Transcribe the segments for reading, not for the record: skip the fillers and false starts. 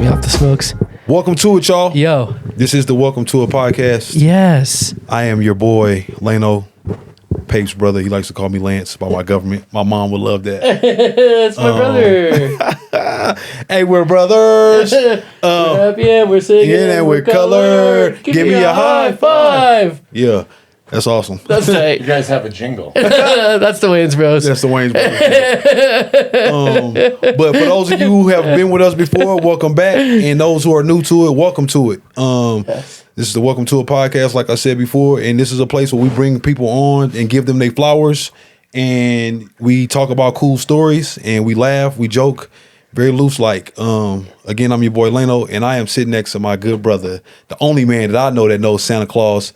me off the smokes. Welcome to it, y'all. Yo. This is the Welcome to It podcast. Yes. I am your boy, Lano, Pape's brother. He likes to call me Lance by my government. My mom would love that. It's my brother. Hey, we're brothers. We're happy and we're singing and we're colored. Give me a high five. Yeah, that's awesome. That's right. You guys have a jingle. That's the Wayans Bros. That's the Wayne's brothers. But for those of you who have been with us before, welcome back. And those who are new to it, welcome to it. Yes. This is the Welcome to It podcast, like I said before, and this is a place where we bring people on and give them their flowers, and we talk about cool stories, and we laugh, we joke, very loose like. Again, I'm your boy Lano, and I am sitting next to my good brother, the only man that I know that knows Santa Claus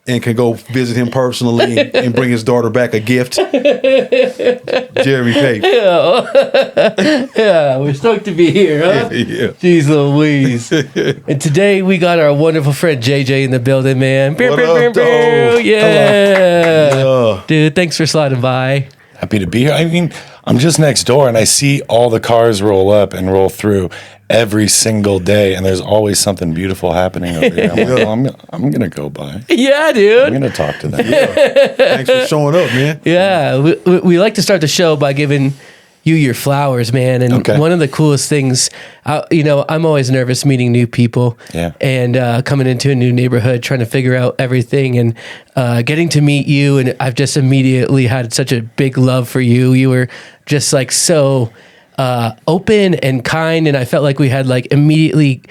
and can go visit him personally and bring his daughter back a gift. Jeremy Pape. Yeah, we're stoked to be here, huh? Yeah. Jeez Louise. And today we got our wonderful friend JJ in the building, man. What up, dog? Yeah. Yeah. Dude, thanks for sliding by. Happy to be here. I mean, I'm just next door and I see all the cars roll up and roll through every single day, and there's always something beautiful happening over here. I'm like, well, I'm gonna go by. Yeah, dude. I'm gonna talk to them. Thanks for showing up, man. Yeah, we like to start the show by giving you your flowers, man. And one of the coolest things, I'm always nervous meeting new people. Yeah. And coming into a new neighborhood, trying to figure out everything, and getting to meet you. And I've just immediately had such a big love for you. You were just like so open and kind, and I felt like we had like immediately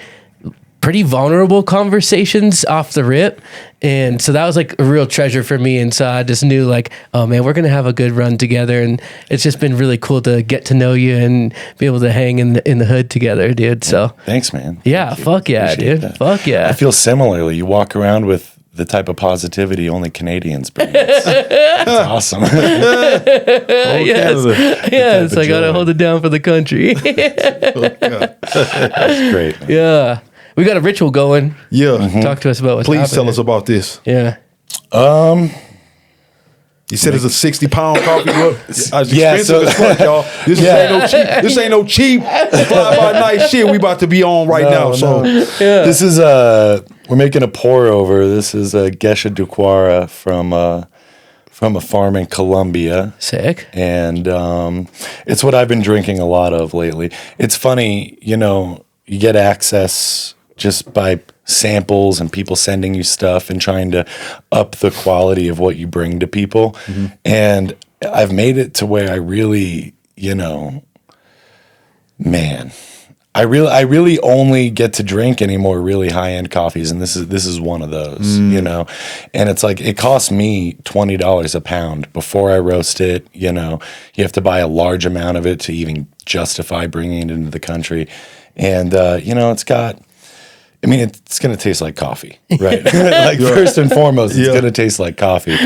pretty vulnerable conversations off the rip, and so that was like a real treasure for me. And so I just knew like, oh man, we're gonna have a good run together, and it's just been really cool to get to know you and be able to hang in the hood together, dude. So Thanks, man. yeah, fuck yeah, Appreciate dude. that. Fuck yeah. I feel similarly. You walk around with the type of positivity only Canadians bring. It's awesome. Yes, I gotta hold it down for the country. That's great. Man. Yeah, we got a ritual going. Yeah. Talk to us about what's Please happening. tell us about this. Yeah. You said it's a 60-pound coffee. It's Yeah, expensive as fuck, y'all. This ain't no cheap. This ain't no cheap fly-by-night shit we about to be on right now. So This is we're making a pour over. This is a Gesha Duquara from a farm in Colombia. Sick. And it's what I've been drinking a lot of lately. It's funny, you get access just by samples and people sending you stuff and trying to up the quality of what you bring to people. Mm-hmm. And I've made it to where I really, I really only get to drink anymore really high-end coffees, and this is one of those, And it's like it costs me $20 a pound before I roast it. You have to buy a large amount of it to even justify bringing it into the country, and it's got. I mean, it's going to taste like coffee, right? First and foremost, it's going to taste like coffee.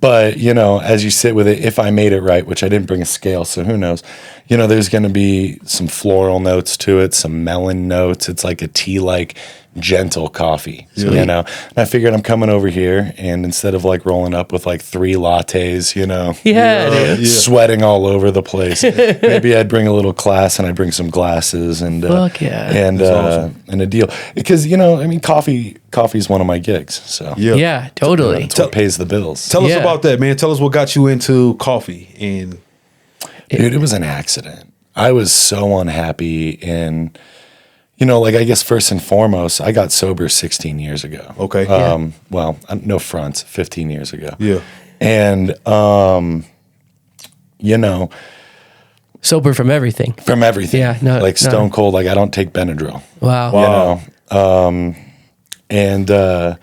But, as you sit with it, if I made it right, which I didn't bring a scale, so who knows, there's going to be some floral notes to it, some melon notes. It's like a tea-like gentle coffee, And I figured I'm coming over here, and instead of like rolling up with like 3 lattes, Dude. sweating all over the place, maybe I'd bring a little class and I'd bring some glasses and Fuck yeah. and awesome. and a deal, because coffee is one of my gigs, so Yeah, totally. that's what pays the bills. tell us about that, man. Tell us what got you into coffee. And Dude, it was an accident. I was so unhappy, and I guess first and foremost, I got sober 16 years ago. Okay. Well, no fronts, 15 years ago. Yeah. And Sober from everything. from everything. Yeah, no, like no. stone cold. Like I don't take Benadryl. Wow. And I'll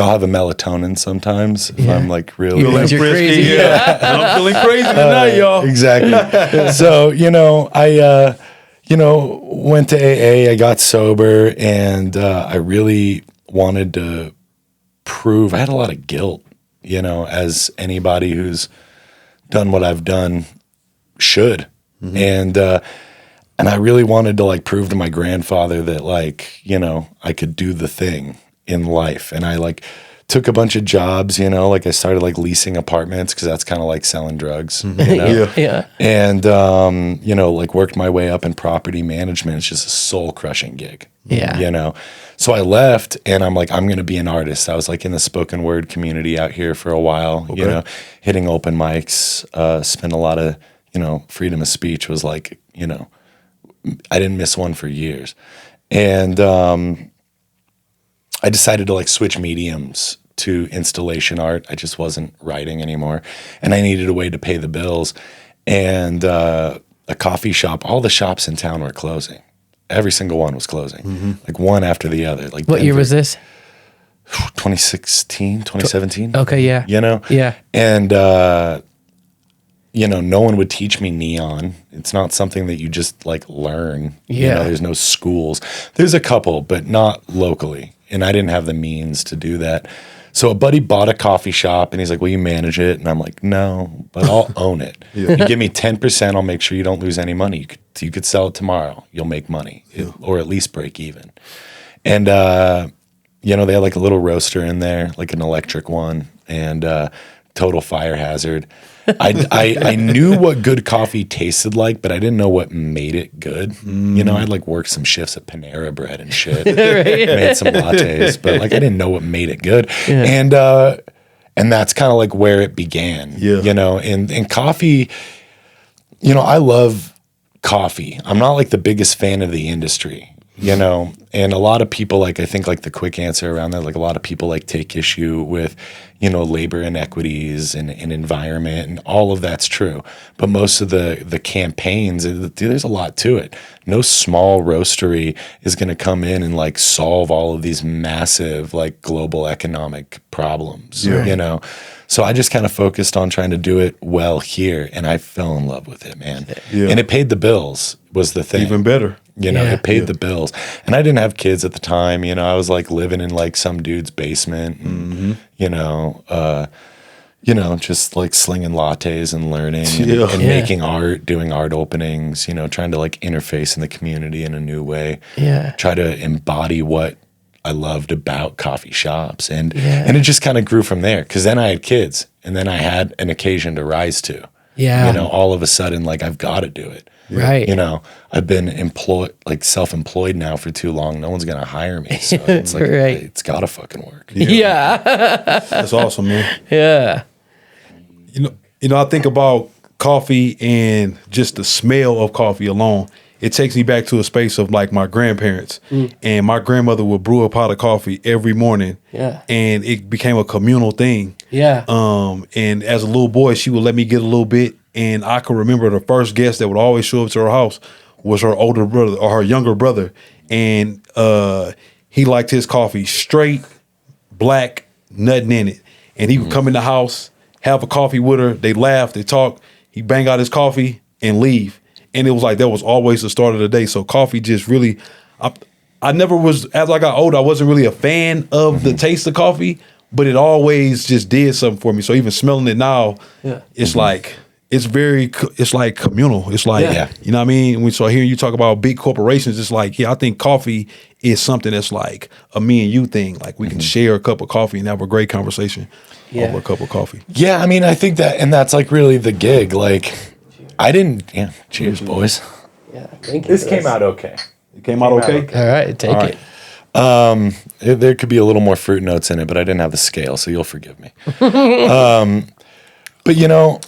have a melatonin sometimes if I'm like really Because you're crazy. Yeah. I'm feeling crazy tonight, y'all. Exactly. So, I went to AA, I got sober, and I really wanted to prove. I had a lot of guilt, as anybody who's done what I've done should. Mm-hmm. And I really wanted to like prove to my grandfather that I could do the thing in life. And I took a bunch of jobs, you know, like I started like leasing apartments because that's kind of like selling drugs, you know? Yeah. And, you know, like worked my way up in property management. It's just a soul crushing gig. Yeah. You know, so I left and I'm like, I'm going to be an artist. I was like in the spoken word community out here for a while, you know, hitting open mics, spent a lot of, you know, freedom of speech was like, you know, I didn't miss one for years. And I decided to like switch mediums to installation art. I just wasn't writing anymore. And I needed a way to pay the bills. And a coffee shop, all the shops in town were closing. Every single one was closing, like one after the other. Like What year was this? 2016, 2017. Okay, yeah. You know? Yeah. And, you know, no one would teach me neon. It's not something that you just like learn. You Yeah. know, there's no schools. There's a couple, but not locally. And I didn't have the means to do that. So a buddy bought a coffee shop and he's like, will you manage it? And I'm like, no, but I'll own it. You give me 10%, I'll make sure you don't lose any money. You could sell it tomorrow. You'll make money or at least break even. And, you know, they had like a little roaster in there, like an electric one, and total fire hazard. I knew what good coffee tasted like, but I didn't know what made it good. You know, I'd like worked some shifts at Panera Bread and shit, made some lattes, but like I didn't know what made it good. Yeah. And that's kind of like where it began. Yeah. You know, and coffee, you know, I love coffee. I'm not like the biggest fan of the industry. You know, and a lot of people, like, I think, like, the quick answer around that, like, a lot of people, like, take issue with, you know, labor inequities and environment, and all of that's true. But most of the campaigns, there's a lot to it. No small roastery is going to come in and, like, solve all of these massive, like, global economic problems, you know? So I just kind of focused on trying to do it well here, and I fell in love with it, man. Yeah. And it paid the bills was the thing. Even better. You know, it paid the bills. And I didn't have kids at the time. You know, I was like living in like some dude's basement and, you know, just like slinging lattes and learning and making art, doing art openings, you know, trying to like interface in the community in a new way. Yeah. Try to embody what I loved about coffee shops. And it just kind of grew from there. Because then I had kids and then I had an occasion to rise to. Yeah. You know, all of a sudden, like, I've got to do it. Right. You know, I've been self-employed now for too long. No one's going to hire me. So it's like, it's got to fucking work. Yeah. That's awesome, man. Yeah. You know, I think about coffee and just the smell of coffee alone. It takes me back to a space of like my grandparents, and my grandmother would brew a pot of coffee every morning. Yeah. And it became a communal thing. Yeah. And as a little boy, she would let me get a little bit. And I can remember the first guest that would always show up to her house was her older brother or her younger brother. And he liked his coffee straight, black, nothing in it. And he would come in the house, have a coffee with her. They laugh, they talk. He'd bang out his coffee and leave. And it was like that was always the start of the day. So coffee just really, I never was, as I got older, I wasn't really a fan of the taste of coffee, but it always just did something for me. So even smelling it now, it's like, it's like communal. It's like, you know what I mean? So hearing you talk about big corporations, it's like, I think coffee is something that's like a me and you thing. Like we can share a cup of coffee and have a great conversation over a cup of coffee. Yeah, I mean, I think that, and that's like really the gig. Like, I didn't, cheers, boys. Yeah, thank you. This came out okay. It came out okay? All right, take it. There could be a little more fruit notes in it, but I didn't have the scale, so you'll forgive me. But you know,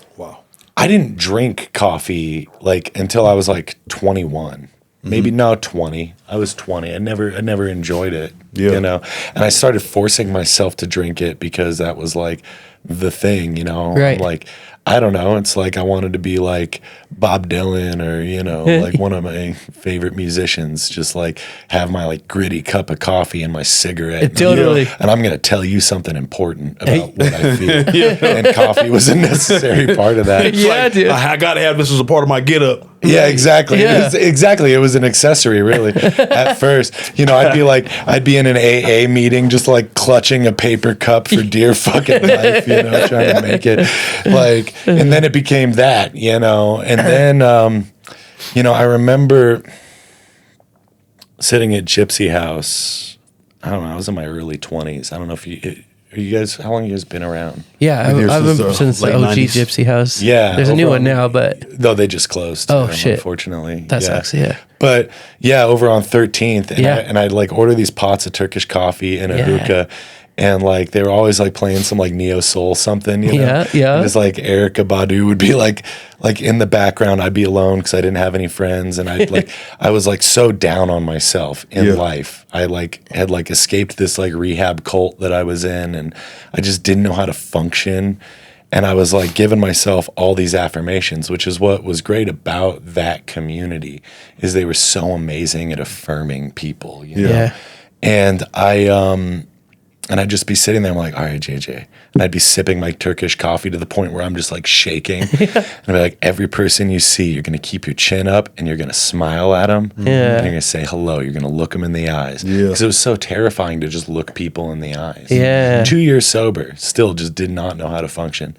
I didn't drink coffee like until I was like 21. Maybe 20. I was 20. I never enjoyed it. You know? And I started forcing myself to drink it because that was like the thing, you know. Right. Like, I don't know. It's like I wanted to be like Bob Dylan or, you know, like one of my favorite musicians, just like have my like gritty cup of coffee and my cigarette. Totally. You know, and I'm going to tell you something important about what I feel. And coffee was a necessary part of that. Like, dude. I got to have this as a part of my get up. Yeah, exactly. Yeah. It was an accessory, really. At first, you know, I'd be in an AA meeting, just like clutching a paper cup for dear fucking life, you know, trying to make it like, and then it became that, you know, and then, you know, I remember sitting at Gypsy House. I don't know. I was in my early 20s. I don't know if you Are you guys? How long have you guys been around? Yeah, Been here I've since, been since the late OG 90s. Gypsy House. Yeah, there's a new over one now, but No, they just closed. Oh, shit. Unfortunately, that sucks. Yeah, But yeah, over on 13th, and Yeah. I'd like order these pots of Turkish coffee and a Yeah. hookah, and like they were always like playing some like neo soul something, you know? Yeah, yeah. And just like Erica Badu would be like in the background. I'd be alone because I didn't have any friends, and I was like so down on myself in life. I like had like escaped this like rehab cult that I was in, and I just didn't know how to function. And I was like giving myself all these affirmations, which is what was great about that community, is they were so amazing at affirming people, you know? Yeah. And I'd just be sitting there, I'm like, all right, JJ. And I'd be sipping my Turkish coffee to the point where I'm just like shaking. And I'd be like, every person you see, you're going to keep your chin up and you're going to smile at them. Yeah. And you're going to say hello. You're going to look them in the eyes. Yeah. Because it was so terrifying to just look people in the eyes. Yeah. 2 years sober, still just did not know how to function.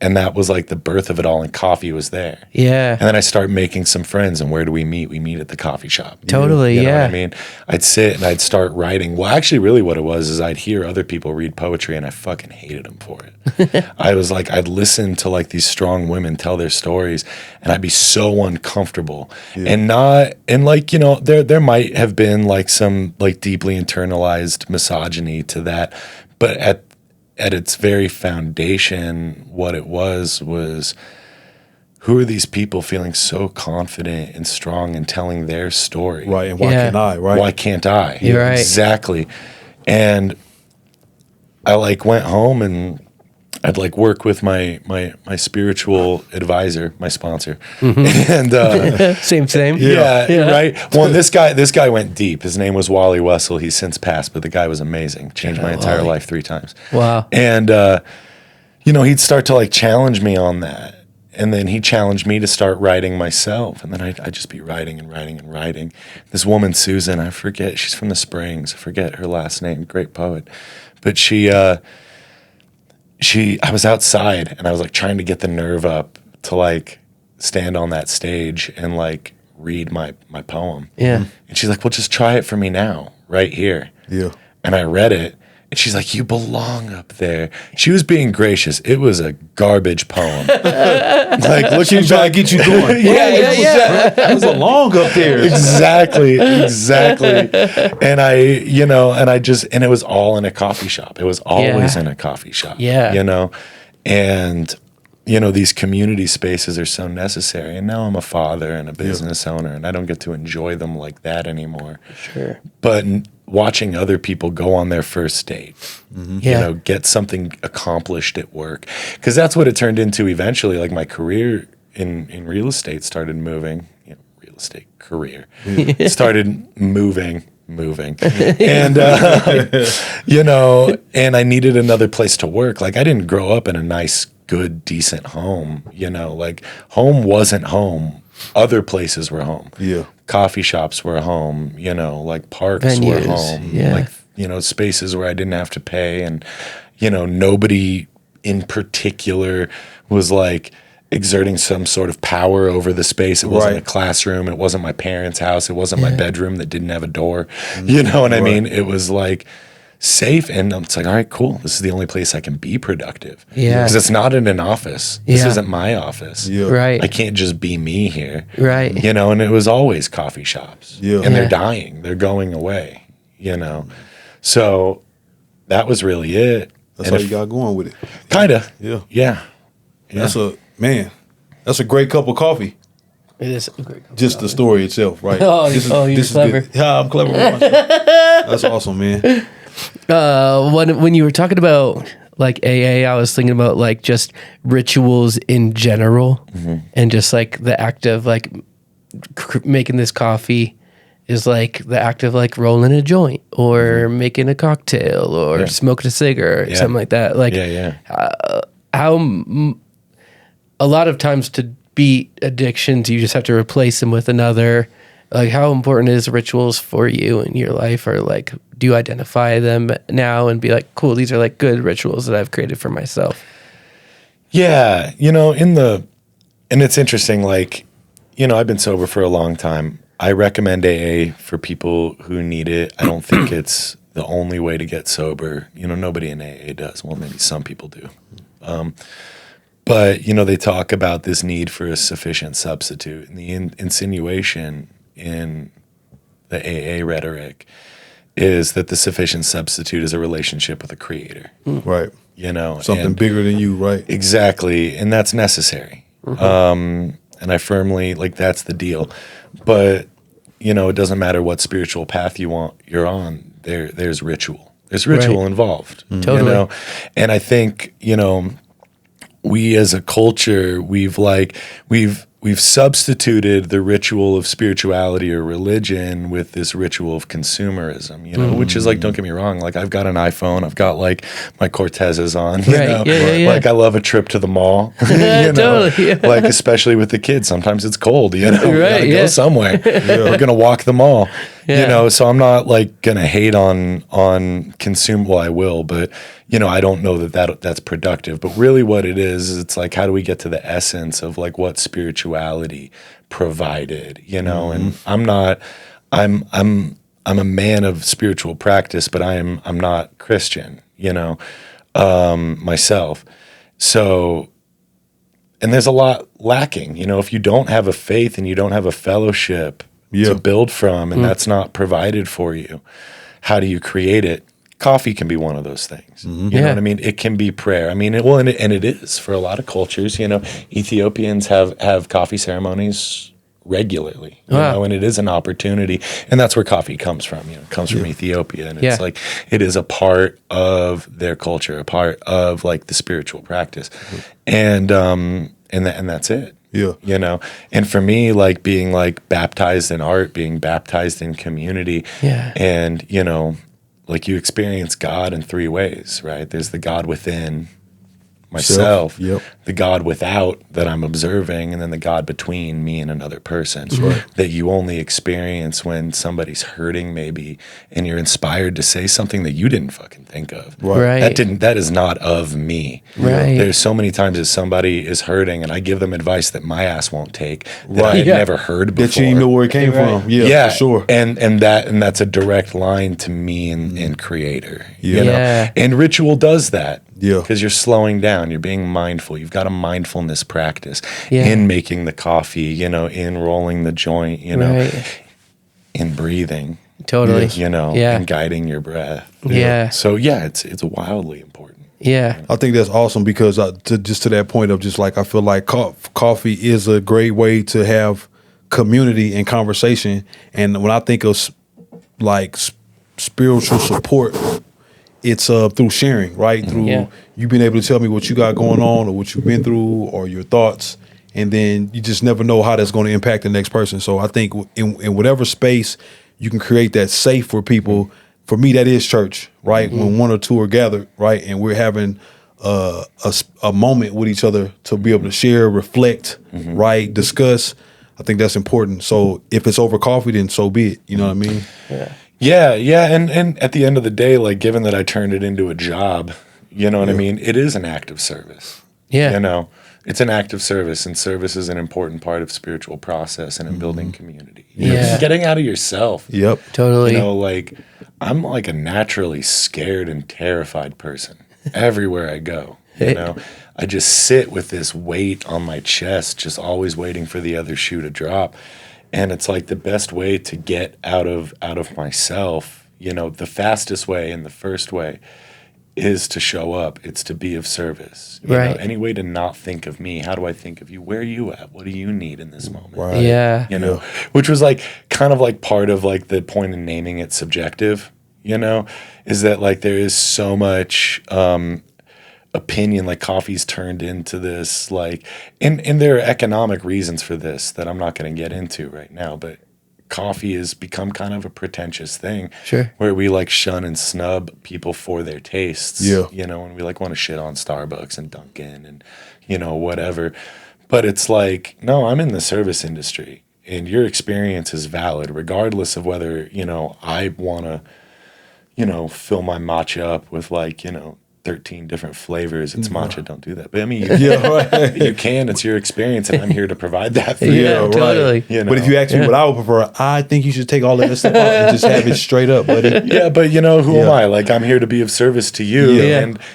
And that was like the birth of it all, and coffee was there. Yeah. And then I start making some friends, and where do we meet? We meet at the coffee shop. Totally, You know yeah. what I mean? I'd sit and I'd start writing. Well, actually, really what it was is I'd hear other people read poetry, and I fucking hated them for it. I was like, I'd listen to like these strong women tell their stories, and I'd be so uncomfortable. And like, you know, there might have been like some like deeply internalized misogyny to that, but at its very foundation, what it was who are these people feeling so confident and strong and telling their story? Right, and why Yeah. can't I? Right. Why can't I? You're right. Exactly. And I like went home and I'd like work with my spiritual advisor, my sponsor. And Same. yeah, right. Well, and this guy went deep. His name was Wally Wessel. He's since passed, but the guy was amazing. Changed my entire life 3 times. Wow. And you know, he'd start to like challenge me on that. And then he challenged me to start writing myself. And then I'd just be writing and writing and writing. This woman, Susan, I forget, she's from the Springs. I forget her last name, great poet. But I was outside and I was like trying to get the nerve up to like stand on that stage and like read my poem. Yeah. And she's like, well, just try it for me now, right here. Yeah. And I read it. And she's like, you belong up there. She was being gracious. It was a garbage poem. Like, looking Trying back, to get you going. Yeah. It was a long up there. exactly. And and it was all in a coffee shop. It was always in a coffee shop. Yeah. You know, and you know, these community spaces are so necessary. And now I'm a father and a business owner, and I don't get to enjoy them like that anymore. Sure. But watching other people go on their first date, Yeah. you know, get something accomplished at work, because that's what it turned into eventually. Like my career in real estate started moving. You know, real estate career started moving, and you know, and I needed another place to work. Like I didn't grow up in a nice, good, decent home. You know, like home wasn't home. Other places were home. Yeah. Coffee shops were home, you know, like parks were Venues, home, yeah. like, you know, spaces where I didn't have to pay. And, you know, nobody in particular was like exerting some sort of power over the space. It wasn't Right. a classroom. It wasn't my parents' house. It wasn't my bedroom that didn't have a door. You know what I mean? It was like safe. And it's like, all right, cool. This is the only place I can be productive. Yeah. Because it's not in an office. This Yeah. isn't my office. Yeah. Right. I can't just be me here. Right. You know, and it was always coffee shops. Yeah. And they're Yeah. dying. They're going away, you know. So that was really it. That's And how you got going with it. kind of. Yeah. Yeah. That's a great cup of coffee. It is a great. Just the story itself, right? Oh, you're clever. Good. Yeah, I'm clever. With myself. That's awesome, man. When you were talking about like AA, I was thinking about like just rituals in general, and just like the act of like making this coffee is like the act of like rolling a joint or making a cocktail or smoking a cigarette or something like that. Like a lot of times to beat addictions, you just have to replace them with another. Like, how important is rituals for you in your life? Or like, do you identify them now and be like, cool, these are like good rituals that I've created for myself? Yeah. You know, and it's interesting, like, you know, I've been sober for a long time. I recommend AA for people who need it. I don't think it's the only way to get sober. You know, nobody in AA does. Well, maybe some people do. But, you know, they talk about this need for a sufficient substitute. And the insinuation in the AA rhetoric is that the sufficient substitute is a relationship with a creator. Right. You know, Something bigger than you, right? Exactly. And that's necessary. And I firmly, like, that's the deal. But, you know, it doesn't matter what spiritual path you're on, there's ritual. There's ritual involved. Totally. You know? And I think, you know, we as a culture, we've substituted the ritual of spirituality or religion with this ritual of consumerism, you know, which is like, don't get me wrong, like I've got an iPhone, I've got like my Cortezes on, you know, like I love a trip to the mall, you know, totally, like especially with the kids, sometimes it's cold, you know, we gotta go somewhere, we're gonna walk the mall, you know, so I'm not like gonna hate on consume, well I will, but you know, I don't know that's productive, but really what it is it's like, how do we get to the essence of like what spirituality provided, you know? And I'm a man of spiritual practice, but I'm not Christian, you know, myself. So, and there's a lot lacking, you know, if you don't have a faith and you don't have a fellowship to build from, and that's not provided for you, how do you create it? Coffee can be one of those things. You know what I mean? It can be prayer. I mean, and it is for a lot of cultures. You know, Ethiopians have coffee ceremonies regularly. You know, and it is an opportunity, and that's where coffee comes from. You know, it comes from Ethiopia, and it's like it is a part of their culture, a part of like the spiritual practice, and that's it. Yeah. You know, and for me, like being like baptized in art, being baptized in community, and you know. Like you experience God in three ways, right? There's the God within myself, the God without that I'm observing, and then the God between me and another person that you only experience when somebody's hurting maybe, and you're inspired to say something that you didn't fucking think of. That is not of me. There's so many times that somebody is hurting and I give them advice that my ass won't take that I had never heard before. That you didn't know where it came from. For sure. And that's a direct line to me and creator. You know? And ritual does that. Because you're slowing down, you're being mindful. You've got a mindfulness practice in making the coffee, you know, in rolling the joint, you know, in breathing. Totally. You know, and guiding your breath. So it's wildly important. I think that's awesome because to that point of just like I feel like coffee is a great way to have community and conversation. And when I think of like spiritual support, it's through sharing, right? Through you being able to tell me what you got going on or what you've been through or your thoughts, and then you just never know how that's going to impact the next person. So I think in whatever space you can create that safe for people, for me that is church, right? When one or two are gathered, right, and we're having a moment with each other to be able to share, reflect, right, discuss. I think that's important. So if it's over coffee, then so be it. You know what I mean? Yeah, and at the end of the day, like given that I turned it into a job, you know what I mean? It is an act of service. You know, it's an act of service, and service is an important part of spiritual process and in building community. You know, just getting out of yourself. Totally. You know, like I'm like a naturally scared and terrified person everywhere I go. You know, I just sit with this weight on my chest, just always waiting for the other shoe to drop. And it's like the best way to get out of myself, you know, the fastest way and the first way is to show up. It's to be of service. You know, any way to not think of me. How do I think of you? Where are you at? What do you need in this moment? You know, which was like kind of like part of like the point in naming it subjective, you know, is that like there is so much opinion, like coffee's turned into this like, and there are economic reasons for this that I'm not going to get into right now, but coffee has become kind of a pretentious thing where we like shun and snub people for their tastes, you know, and we like want to shit on Starbucks and Dunkin' and, you know, whatever. But it's like, no, I'm in the service industry and your experience is valid regardless of whether, you know, I want to, you know, fill my matcha up with like, you know, 13 different flavors. It's matcha. Don't do that. But I mean, you can. It's your experience, and I'm here to provide that for you. Yeah, totally. You know? But if you ask me what I would prefer, I think you should take all that stuff out and just have it straight up, buddy. Yeah, but who am I? Like, I'm here to be of service to you,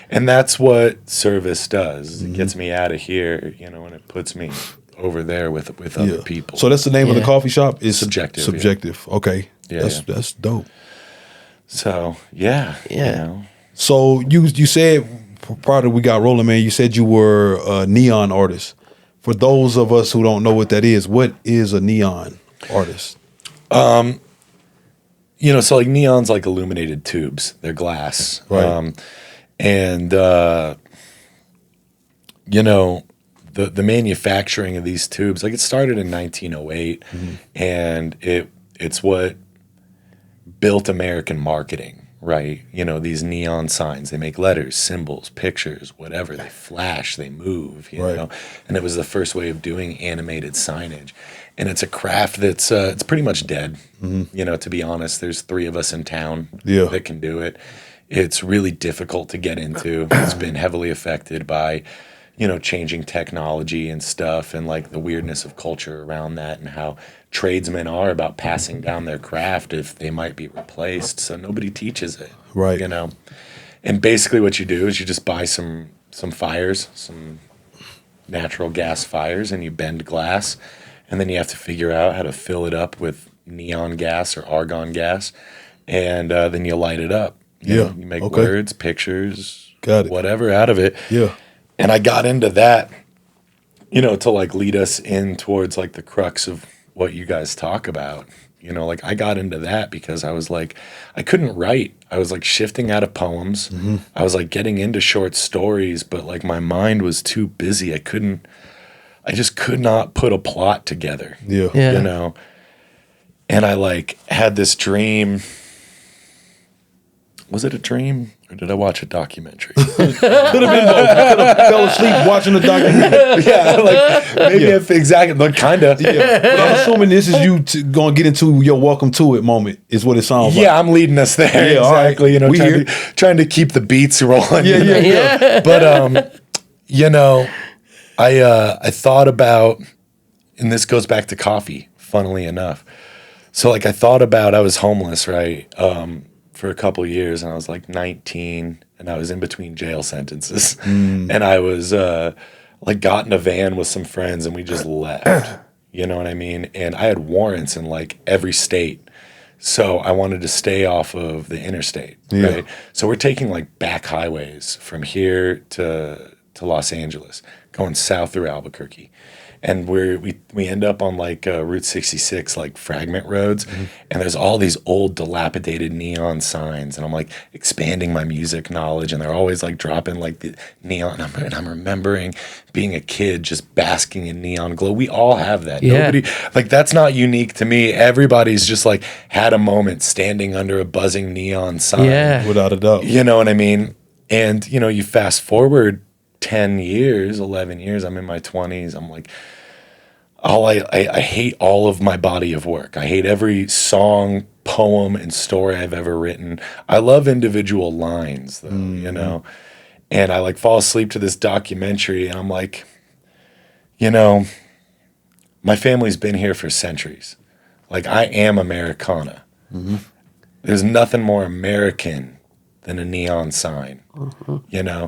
and that's what service does. It gets me out of here, and it puts me over there with other people. So that's the name of the coffee shop? Is Subjective. Subjective. Okay. Yeah, that's dope. So So you said prior to we got rolling, man, you said you were a neon artist. For those of us who don't know what that is, what is a neon artist? So like neon's like illuminated tubes. They're glass. Right. The manufacturing of these tubes, like it started in 1908, and it's what built American marketing. Right. These neon signs, they make letters, symbols, pictures, whatever. They flash, they move, you know. And it was the first way of doing animated signage. And it's a craft that's it's pretty much dead. To be honest, there's 3 of us in town that can do it. It's really difficult to get into. It's been heavily affected by, changing technology and stuff, and like the weirdness of culture around that, and how tradesmen are about passing down their craft if they might be replaced. So nobody teaches it, right? And basically what you do is you just buy some fires, some natural gas fires, and you bend glass, and then you have to figure out how to fill it up with neon gas or argon gas, and then you light it up. You make words, pictures, whatever out of it. Yeah. And I got into that, to like lead us in towards like the crux of what you guys talk about. Like I got into that because I was like, I couldn't write. I was like shifting out of poems. I was like getting into short stories, but like my mind was too busy. I just could not put a plot together. Yeah. And I like had this dream. Was it a dream or did I watch a documentary? Could have been both. I could have fell asleep watching the documentary. Maybe if exactly, but kind of. Yeah. But I'm assuming this is you going to get into your welcome to it moment is what it sounds like. Yeah, I'm leading us there. Yeah, exactly. Right. Trying to keep the beats rolling. Yeah. But I thought about, and this goes back to coffee, funnily enough. So like I thought about, I was homeless, right? For a couple of years, and I was like 19, and I was in between jail sentences, and I was like got in a van with some friends, and we just left. You know what I mean? And I had warrants in like every state, so I wanted to stay off of the interstate. Right? So we're taking like back highways from here to Los Angeles, going south through Albuquerque. And we end up on like Route 66, like fragment roads, and there's all these old dilapidated neon signs, and I'm like expanding my music knowledge, and they're always like dropping like the neon, and I'm remembering being a kid just basking in neon glow. We all have that. Nobody, like that's not unique to me. Everybody's just like had a moment standing under a buzzing neon sign. Without a doubt. You know what I mean? And you fast forward 10 years, 11 years, I'm in my 20s. I'm like, I hate all of my body of work. I hate every song, poem, and story I've ever written. I love individual lines, though, And I like fall asleep to this documentary, and I'm like, my family's been here for centuries. Like, I am Americana. There's nothing more American than a neon sign, and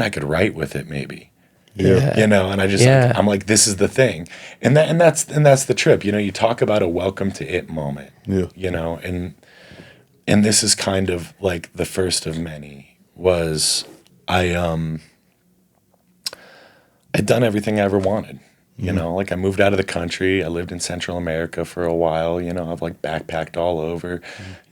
I could write with it maybe. And I just I'm like, this is the thing, and that's the trip. You talk about a welcome to it moment. And this is kind of like the first of many. Was I'd done everything I ever wanted. Like I moved out of the country. I lived in Central America for a while. I've like backpacked all over.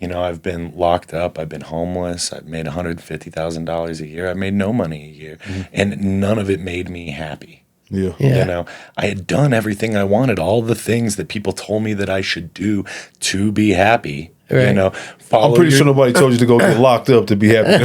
I've been locked up. I've been homeless. I've made $150,000 a year. I've made no money a year, and none of it made me happy. I had done everything I wanted, all the things that people told me that I should do to be happy. Right. I'm pretty sure nobody told you to go get locked up to be happy.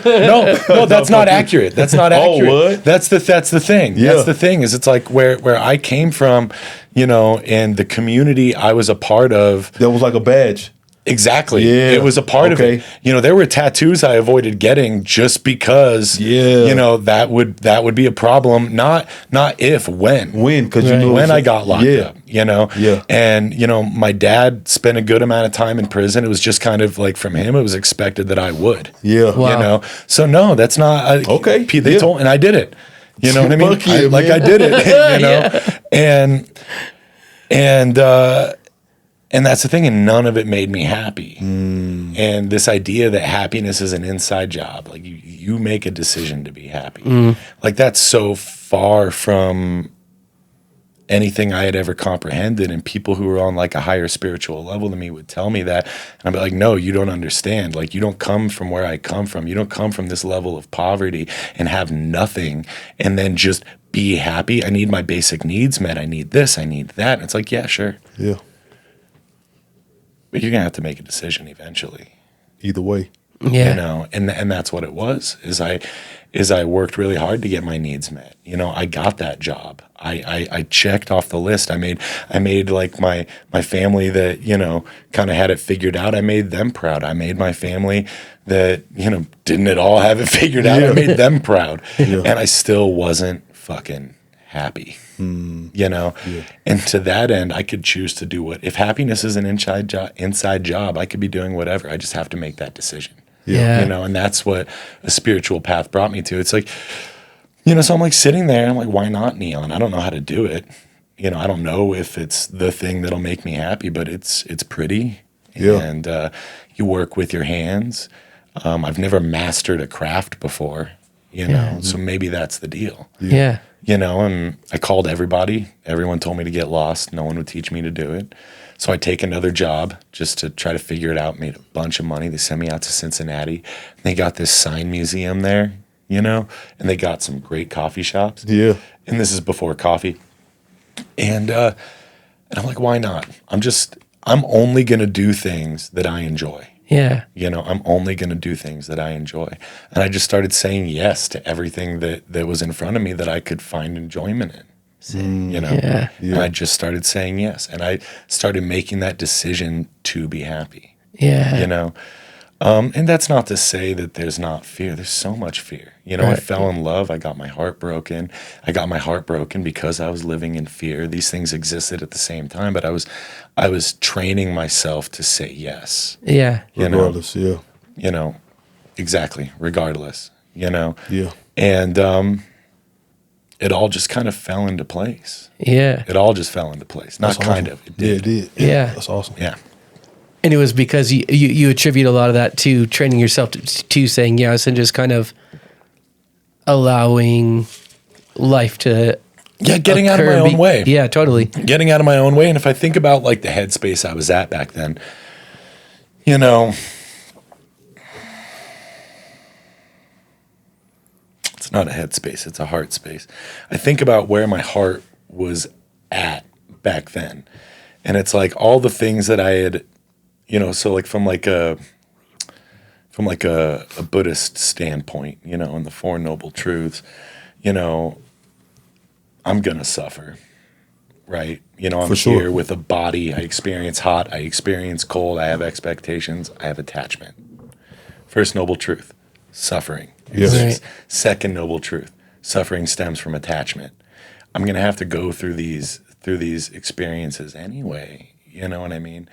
No, that's not accurate. That's not accurate. Oh, what? That's the thing. Yeah. That's the thing. Is it's like where I came from, and the community I was a part of. That was like a badge. Exactly. Yeah. It was a part of it. You know, there were tattoos I avoided getting just because, you know, that would be a problem. Not if, when. When, because you know when I got locked up, you know? Yeah. And, you know, my dad spent a good amount of time in prison. It was just kind of like from him, it was expected that I would. Yeah. Wow. You know? So, no, that's not. They told, and I did it. You know what I mean? Fuck yeah, I did it, you know? And that's the thing, and none of it made me happy. And this idea that happiness is an inside job, like you make a decision to be happy, like that's so far from anything I had ever comprehended. And people who were on like a higher spiritual level than me would tell me that, and I'd be like, no, you don't understand. Like, you don't come from where I come from. You don't come from this level of poverty and have nothing and then just be happy. I need my basic needs met. I need this, I need that. And it's like, yeah, sure. Yeah. But you're gonna have to make a decision eventually. Either way. Yeah. You know, and that's what it was. Is I worked really hard to get my needs met. You know, I got that job. I checked off the list. I made like my family that, you know, kind of had it figured out. I made them proud. I made my family that, you know, didn't at all have it figured out. I made them proud. And I still wasn't fucking happy. You know, and to that end, I could choose to do what, if happiness is an inside job, I could be doing whatever. I just have to make that decision. Yeah. You know, and that's what a spiritual path brought me to. It's like, you know, so I'm like sitting there and I'm like, why not neon? I don't know how to do it. You know, I don't know if it's the thing that'll make me happy, but it's pretty. Yeah. And you work with your hands. I've never mastered a craft before, you know, so maybe that's the deal. Yeah. You know, and I called everybody. Everyone told me to get lost. No one would teach me to do it. So I take another job just to try to figure it out. Made a bunch of money. They sent me out to Cincinnati. They got this sign museum there, you know, and they got some great coffee shops. Yeah. And this is before coffee. And I'm like, why not? I'm only going to do things that I enjoy. Yeah. You know, I'm only going to do things that I enjoy. And I just started saying yes to everything that was in front of me that I could find enjoyment in, you know? Yeah. And I just started saying yes. And I started making that decision to be happy, Yeah. you know? And that's not to say that there's not fear. There's so much fear. You know, I fell in love. I got my heart broken. I got my heart broken because I was living in fear. These things existed at the same time, but I was training myself to say yes. Yeah. Regardless, You know, exactly. Regardless, you know? Yeah. And it all just kind of fell into place. Yeah. It all just fell into place. Not That's kind awesome. of. It did. Yeah, it did. Yeah. That's awesome. Yeah. And it was because you attribute a lot of that to training yourself to saying yes and just kind of allowing life to Getting out of my own way. Yeah, totally. Getting out of my own way. And if I think about like the headspace I was at back then, you know, it's not a headspace, it's a heart space. I think about where my heart was at back then. And it's like all the things that I had, you know, so like from a Buddhist standpoint, you know, and the Four Noble Truths, you know, I'm going to suffer, right? You know, I'm here with a body. I experience hot. I experience cold. I have expectations. I have attachment. First noble truth, suffering. Yes. Right. Second noble truth, suffering stems from attachment. I'm going to have to go through these experiences anyway. You know what I mean?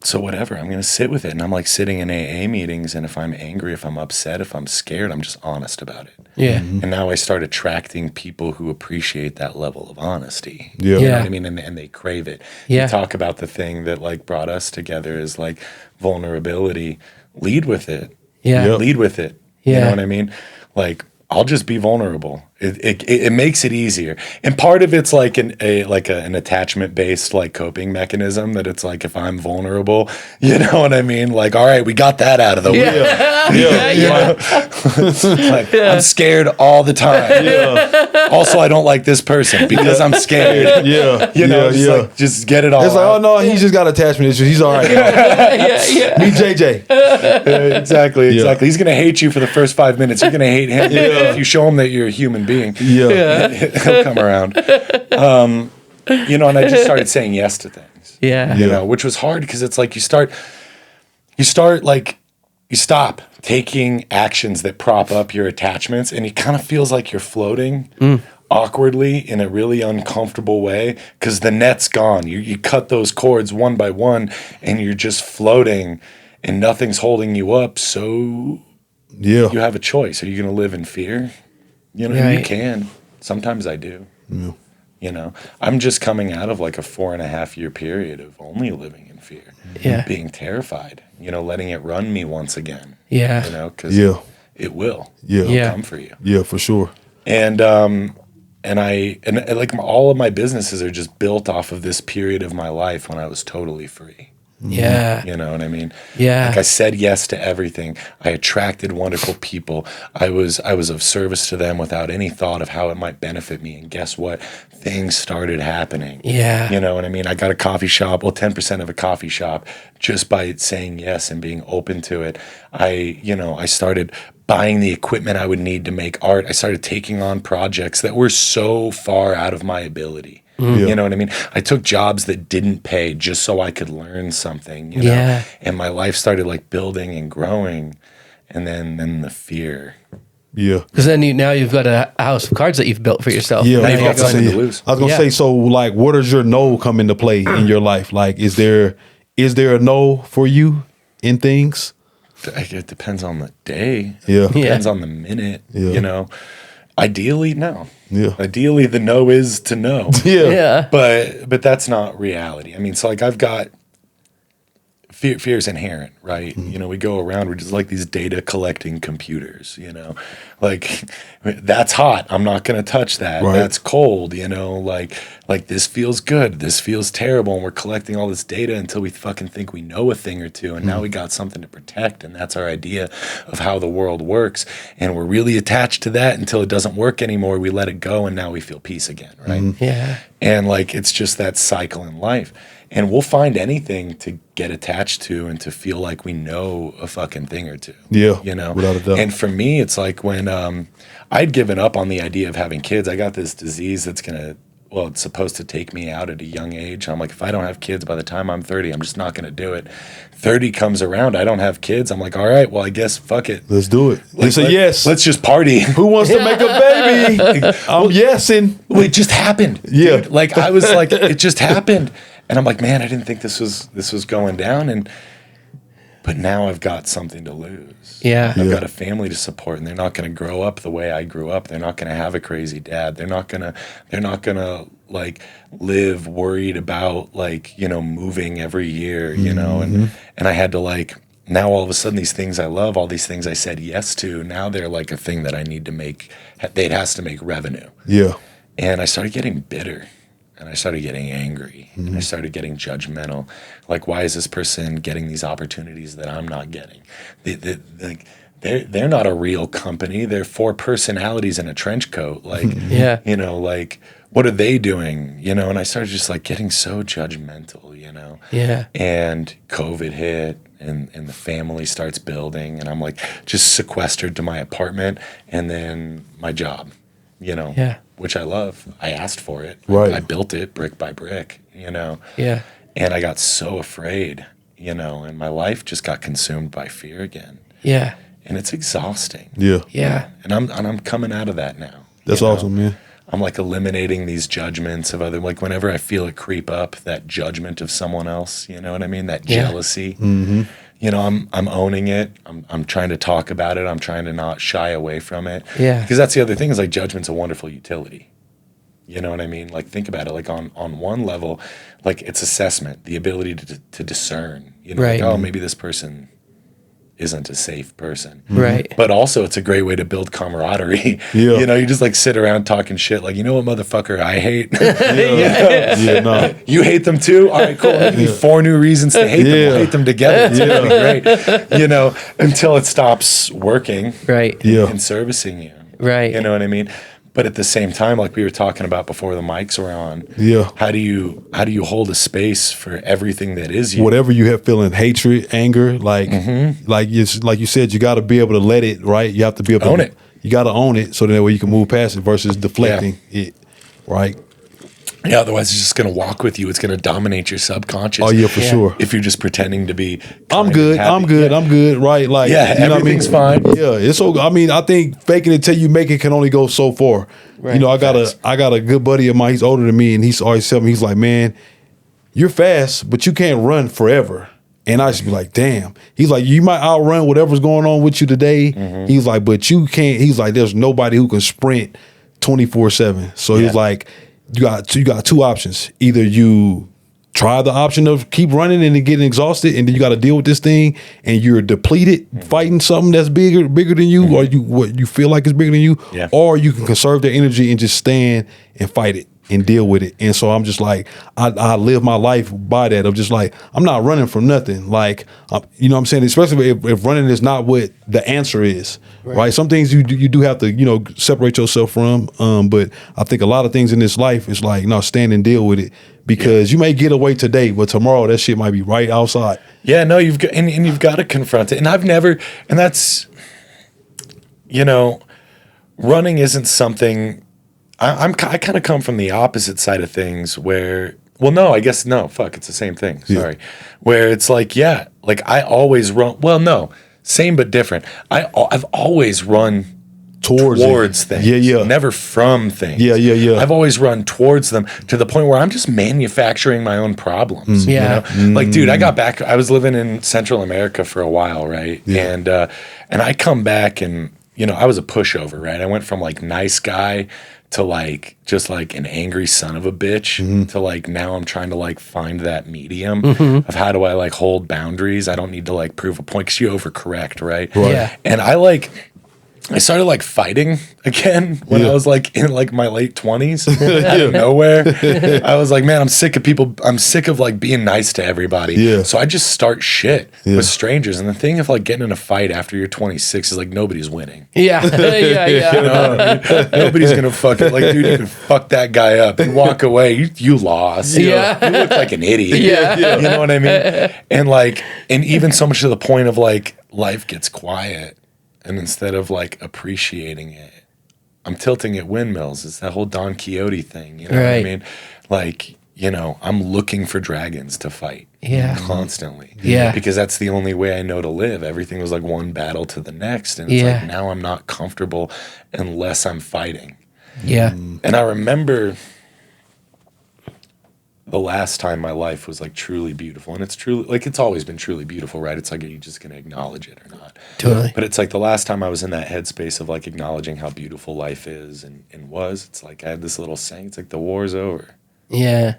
So whatever, I'm going to sit with it. And I'm like sitting in AA meetings. And if I'm angry, if I'm upset, if I'm scared, I'm just honest about it. Yeah. And now I start attracting people who appreciate that level of honesty. Yeah. You know what I mean? And they crave it. Yeah. You talk about the thing that like brought us together is like vulnerability. Lead with it. Yeah. Yep. Lead with it. Yeah. You know what I mean? Like, I'll just be vulnerable. It makes it easier. And part of it's like an attachment based like coping mechanism that it's like if I'm vulnerable, you know what I mean? Like, all right, we got that out of the way. Like, I'm scared all the time. Yeah. Also, I don't like this person because I'm scared. Yeah. You know, like, just get it all It's like, out. oh no, he just got attachment issues. He's all right now. Me, JJ. Exactly. He's gonna hate you for the first 5 minutes. You're gonna hate him if you show him that you're a human being. Yeah. He'll come around. you know, and I just started saying yes to things. Yeah. You know, which was hard because it's like you stop taking actions that prop up your attachments, and it kind of feels like you're floating awkwardly in a really uncomfortable way because the net's gone. You cut those cords one by one, and you're just floating, and nothing's holding you up. So you have a choice. Are you going to live in fear? You know, you can. Sometimes I do. Yeah. You know, I'm just coming out of like a 4.5-year period of only living in fear, being terrified, you know, letting it run me once again. Yeah. You know, because it will. It'll come for you. Yeah, for sure. And like all of my businesses are just built off of this period of my life when I was totally free. Yeah. You know what I mean? Yeah. Like I said yes to everything. I attracted wonderful people. I was of service to them without any thought of how it might benefit me. And guess what? Things started happening. Yeah. You know what I mean? I got a coffee shop, 10% of a coffee shop just by saying yes and being open to it. I started buying the equipment I would need to make art. I started taking on projects that were so far out of my ability. You know what I mean? I took jobs that didn't pay just so I could learn something, you know? And my life started like building and growing. And then the fear. Yeah. Because then now you've got a house of cards that you've built for yourself. Yeah. Now you've got something to lose. I was going to say, so like, where does your no come into play in your life? Like, is there a no for you in things? It depends on the day. Yeah. It depends on the minute, you know? Ideally, no. Yeah. Ideally, the no is to no. Yeah. But that's not reality. I mean, so like I've got fear is inherent, right? You know, we go around, we're just like these data collecting computers, you know, like that's hot. I'm not going to touch that. Right. That's cold, you know, like this feels good. This feels terrible. And we're collecting all this data until we fucking think we know a thing or two. And now we got something to protect. And that's our idea of how the world works. And we're really attached to that until it doesn't work anymore. We let it go. And now we feel peace again. Right. Yeah. And like, it's just that cycle in life. And we'll find anything to get attached to and to feel like we know a fucking thing or two. Yeah, you know? without a doubt. And for me, it's like when I'd given up on the idea of having kids. I got this disease that's it's supposed to take me out at a young age. I'm like, if I don't have kids by the time I'm 30, I'm just not going to do it. 30 comes around, I don't have kids. I'm like, all right, well, I guess fuck it. Let's do it. It's a yes. Let's just party. Who wants to make a baby? I'm yesing. Well, it just happened. Yeah. Dude. Like I was like, it just happened. And I'm like, man, I didn't think this was going down. But now I've got something to lose. Yeah. I've got a family to support, and they're not going to grow up the way I grew up. They're not going to have a crazy dad. They're not going to like live worried about like, you know, moving every year, you know, and I had to like, now all of a sudden these things I love, all these things I said yes to, now they're like a thing that I need to make. It has to make revenue. Yeah. And I started getting bitter. And I started getting angry, and I started getting judgmental. Like, why is this person getting these opportunities that I'm not getting? They're not a real company. They're 4 personalities in a trench coat. Like, you know, like, what are they doing? You know, and I started just like getting so judgmental, you know? Yeah. And COVID hit, and the family starts building, and I'm like just sequestered to my apartment and then my job, you know? Yeah. Which I love. I asked for it. Right. I built it brick by brick, you know? Yeah. And I got so afraid, you know, and my life just got consumed by fear again. Yeah. And it's exhausting. Yeah. Yeah. And I'm coming out of that now. That's you know? awesome, man. I'm like eliminating these judgments of other, like whenever I feel it creep up, that judgment of someone else, you know what I mean? That jealousy. You know, I'm owning it. I'm trying to talk about it. I'm trying to not shy away from it. Yeah. Because that's the other thing is like judgment's a wonderful utility. You know what I mean? Like think about it. Like on one level, like it's assessment, the ability to discern. You know, Right. like, oh, maybe this person isn't a safe person. Right. But also it's a great way to build camaraderie. Yeah. You know, you just like sit around talking shit. Like, you know what motherfucker I hate? Yeah, no. You hate them too? All right, cool. I'll give you 4 new reasons to hate them. We'll hate them together. It's gonna be great. You know, until it stops working Right. Yeah. and servicing you. Right. You know what I mean? But at the same time, like we were talking about before the mics were on, Yeah. how do you hold a space for everything that is you? Whatever you have feeling, hatred, anger, like you said, you got to be able to let it, right? You have to be able Own to it. You got to own it so that way you can move past it versus deflecting it, right? Yeah, otherwise it's just going to walk with you. It's going to dominate your subconscious. Oh yeah, for sure. If you're just pretending to be I'm kind good. and happy. I'm good. I'm good. Right? Like, Yeah, you know what I mean? everything's fine. Yeah, it's so. I mean, I think faking it till you make it can only go so far. Right. You know, I got a good buddy of mine. He's older than me, and he's always telling me, he's like, man, you're fast, but you can't run forever. And I just be like, damn. He's like, you might outrun whatever's going on with you today. He's like, but you can't. He's like, there's nobody who can sprint 24/7. So he's like, you got two options. Either you try the option of keep running and then getting exhausted, and then you got to deal with this thing, and you're depleted fighting something that's bigger than you, or what you feel like is bigger than you, or you can conserve the energy and just stand and fight it and deal with it. And so I'm just like, I live my life by that. I'm just like, I'm not running from nothing. Like, you know what I'm saying? Especially if running is not what the answer is, right? Some things you do have to, you know, separate yourself from. But I think a lot of things in this life is like, no, stand and deal with it, because you may get away today, but tomorrow that shit might be right outside. Yeah, no, you've got and you've got to confront it. And I've never, and that's, you know, running isn't something. I kind of come from the opposite side of things where, well, no, I guess no, fuck, it's the same thing. Sorry, where it's like, yeah, like I always run. Well, no, same but different. I've always run towards things. Yeah. Never from things. Yeah. I've always run towards them to the point where I'm just manufacturing my own problems. Yeah. You know? Like, dude, I got back. I was living in Central America for a while, right? Yeah. And I come back and, you know, I was a pushover, right? I went from like nice guy to like just like an angry son of a bitch to like now I'm trying to like find that medium of how do I like hold boundaries. I don't need to like prove a point because you overcorrect, right? Yeah. And I started like fighting again when I was like in like my late 20s out of nowhere. I was like, man, I'm sick of people. I'm sick of like being nice to everybody. Yeah. So I just start shit with strangers. And the thing of like getting in a fight after you're 26 is like nobody's winning. Yeah. You know what I mean? Nobody's going to fuck it. Like, dude, you can fuck that guy up. You walk away, you lost. Yeah. You look like an idiot. Yeah. You know what I mean? And like, and even so much to the point of like life gets quiet. And instead of like appreciating it, I'm tilting at windmills. It's that whole Don Quixote thing. You know what I mean? Like, you know, I'm looking for dragons to fight constantly. Yeah. Because that's the only way I know to live. Everything was like one battle to the next. And it's like now I'm not comfortable unless I'm fighting. Yeah. And I remember the last time my life was like truly beautiful, and it's truly like it's always been truly beautiful, right? It's like, are you just gonna acknowledge it or not? Totally. But it's like the last time I was in that headspace of like acknowledging how beautiful life is and it's like I had this little saying, it's like the war's over. Yeah.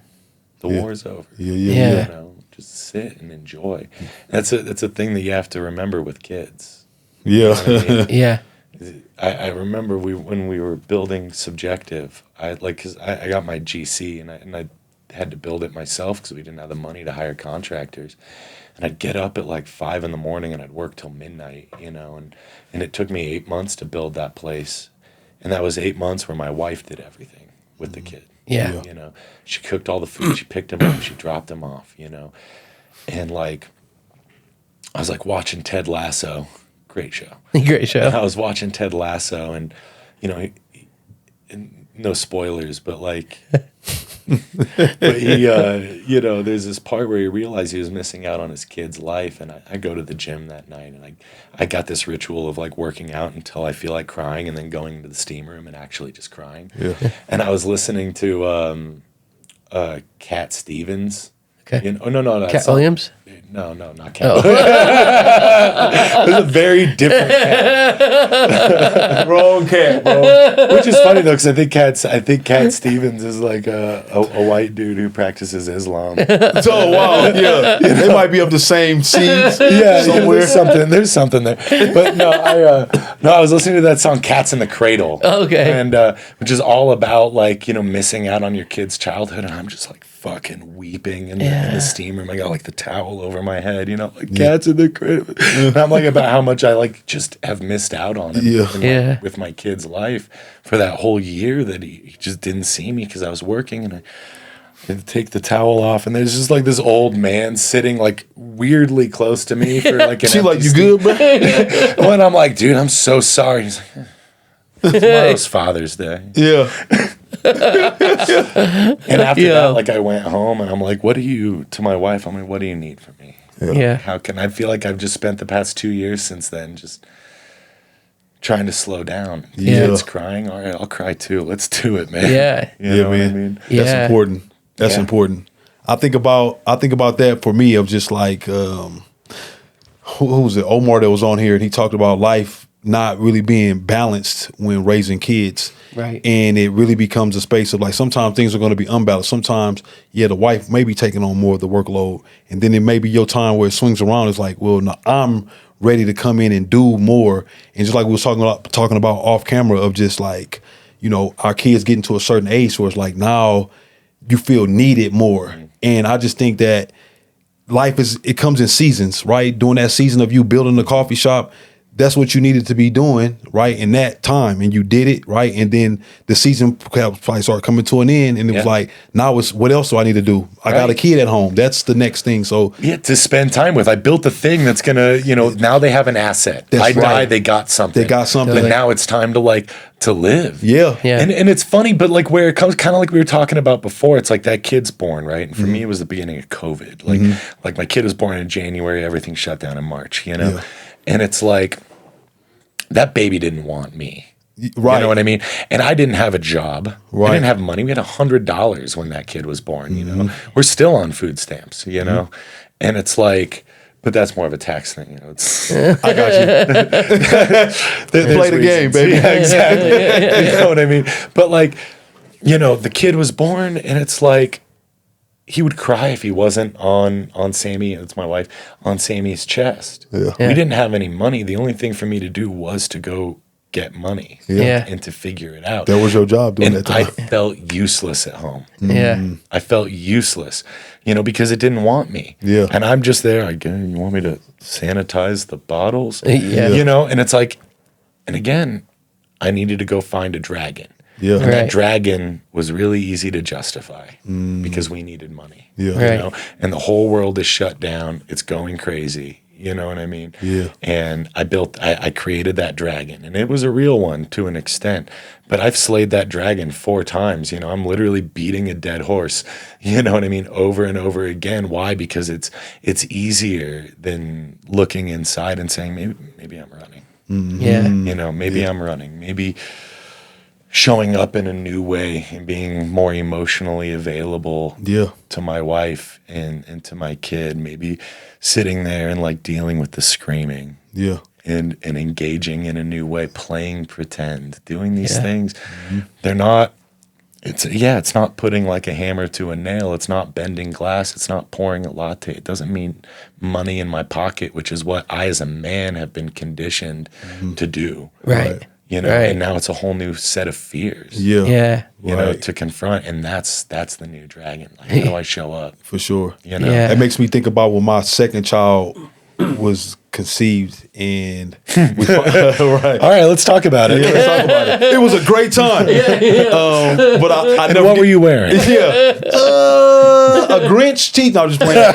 The war's over. Yeah. You know, just sit and enjoy. That's a thing that you have to remember with kids. Yeah. You know what I mean? Yeah. I remember when we were building Subjective, cause I got my GC and I had to build it myself because we didn't have the money to hire contractors. And I'd get up at like 5 a.m. and I'd work till midnight, you know, and it took me 8 months to build that place. And that was 8 months where my wife did everything with the kid. Yeah. You know, she cooked all the food, she picked him up, she dropped him off, you know. And like, I was like watching Ted Lasso, great show. Great show. I was watching Ted Lasso and, you know, and no spoilers, but like, but he, you know, there's this part where he realized he was missing out on his kid's life. And I go to the gym that night and I got this ritual of like working out until I feel like crying and then going to the steam room and actually just crying. Yeah. And I was listening to Cat Stevens. Okay. You know, no, Cat Williams? No, not Cat. It was a very different cat. Wrong cat, bro. Which is funny though, because I think Cat Stevens is like a white dude who practices Islam. So wow, yeah, they might be of the same seeds. Yeah, somewhere. There's something there. But no, I was listening to that song "Cats in the Cradle." Okay, and which is all about like, you know, missing out on your kid's childhood, and I'm just like fucking weeping in the steam room. I got like the towel over my head, you know, like cats in the cradle. And I'm like about how much I like just have missed out on him with my kid's life for that whole year that he just didn't see me because I was working, and I had to take the towel off, and there's just like this old man sitting like weirdly close to me for like an she like, you good, bro? When I'm like, dude, I'm so sorry. He's like, tomorrow's Father's Day. Yeah. And after that, like I went home and I'm like, to my wife, I'm like, what do you need from me? Yeah. How can I feel like I've just spent the past 2 years since then just trying to slow down. Yeah. It's crying. All right, I'll cry too. Let's do it, man. Yeah. You know man. what I mean? Yeah. That's important. That's important. I think about that for me of just like who was it? Omar that was on here and he talked about life not really being balanced when raising kids. Right. And it really becomes a space of like sometimes things are going to be unbalanced. Sometimes, the wife may be taking on more of the workload. And then it may be your time where it swings around. It's like, well, no, I'm ready to come in and do more. And just like we was talking about off camera of just like, our kids getting to a certain age where it's like now you feel needed more. And I just think that life it comes in seasons, right? During that season of you building the coffee shop, that's what you needed to be doing, right? In that time, and you did it, right? And then the season probably started coming to an end, and it was like, now it's what else do I need to do? I got a kid at home. That's the next thing. So to spend time with. I built a thing that's gonna, now they have an asset. I died, they got something. But now it's time to live. Yeah. And it's funny, but like where it comes, kind of like we were talking about before, it's like that kid's born, right? And for me, it was the beginning of COVID. Like my kid was born in January, everything shut down in March, Yeah. And it's like, that baby didn't want me. Right. You know what I mean? And I didn't have a job. Right. I didn't have money. We had $100 when that kid was born, We're still on food stamps, And it's like, but that's more of a tax thing, It's, I got you. Play the game, baby. Yeah, exactly. You know what I mean? But like, the kid was born and it's like, he would cry if he wasn't on Sammy, it's my wife, on Sammy's chest. Yeah. We didn't have any money. The only thing for me to do was to go get money and to figure it out. That was your job doing and that time. I felt useless at home. Yeah. I felt useless, because it didn't want me. Yeah. And I'm just there, you want me to sanitize the bottles? Yeah. And it's like, and again, I needed to go find a dragon. Yeah. And that dragon was really easy to justify because we needed money. Yeah. And the whole world is shut down. It's going crazy. You know what I mean? Yeah. And I created that dragon, and it was a real one to an extent. But I've slayed that dragon 4 times. I'm literally beating a dead horse. You know what I mean? Over and over again. Why? Because it's easier than looking inside and saying maybe I'm running. Yeah. Maybe I'm running. Maybe showing up in a new way and being more emotionally available to my wife and to my kid, maybe sitting there and like dealing with the screaming and engaging in a new way, playing pretend, doing these things. They're not, it's not putting like a hammer to a nail. It's not bending glass. It's not pouring a latte. It doesn't mean money in my pocket, which is what I as a man have been conditioned to do. Right. And now it's a whole new set of fears. Yeah. To confront, and that's the new dragon. Like, how do I show up? For sure. Yeah. That makes me think about when my second child was conceived, and we, right. All right, let's talk about it. Yeah, let's talk about it. It was a great time. But I never what were you wearing? A Grinch teeth. No, I'm just playing.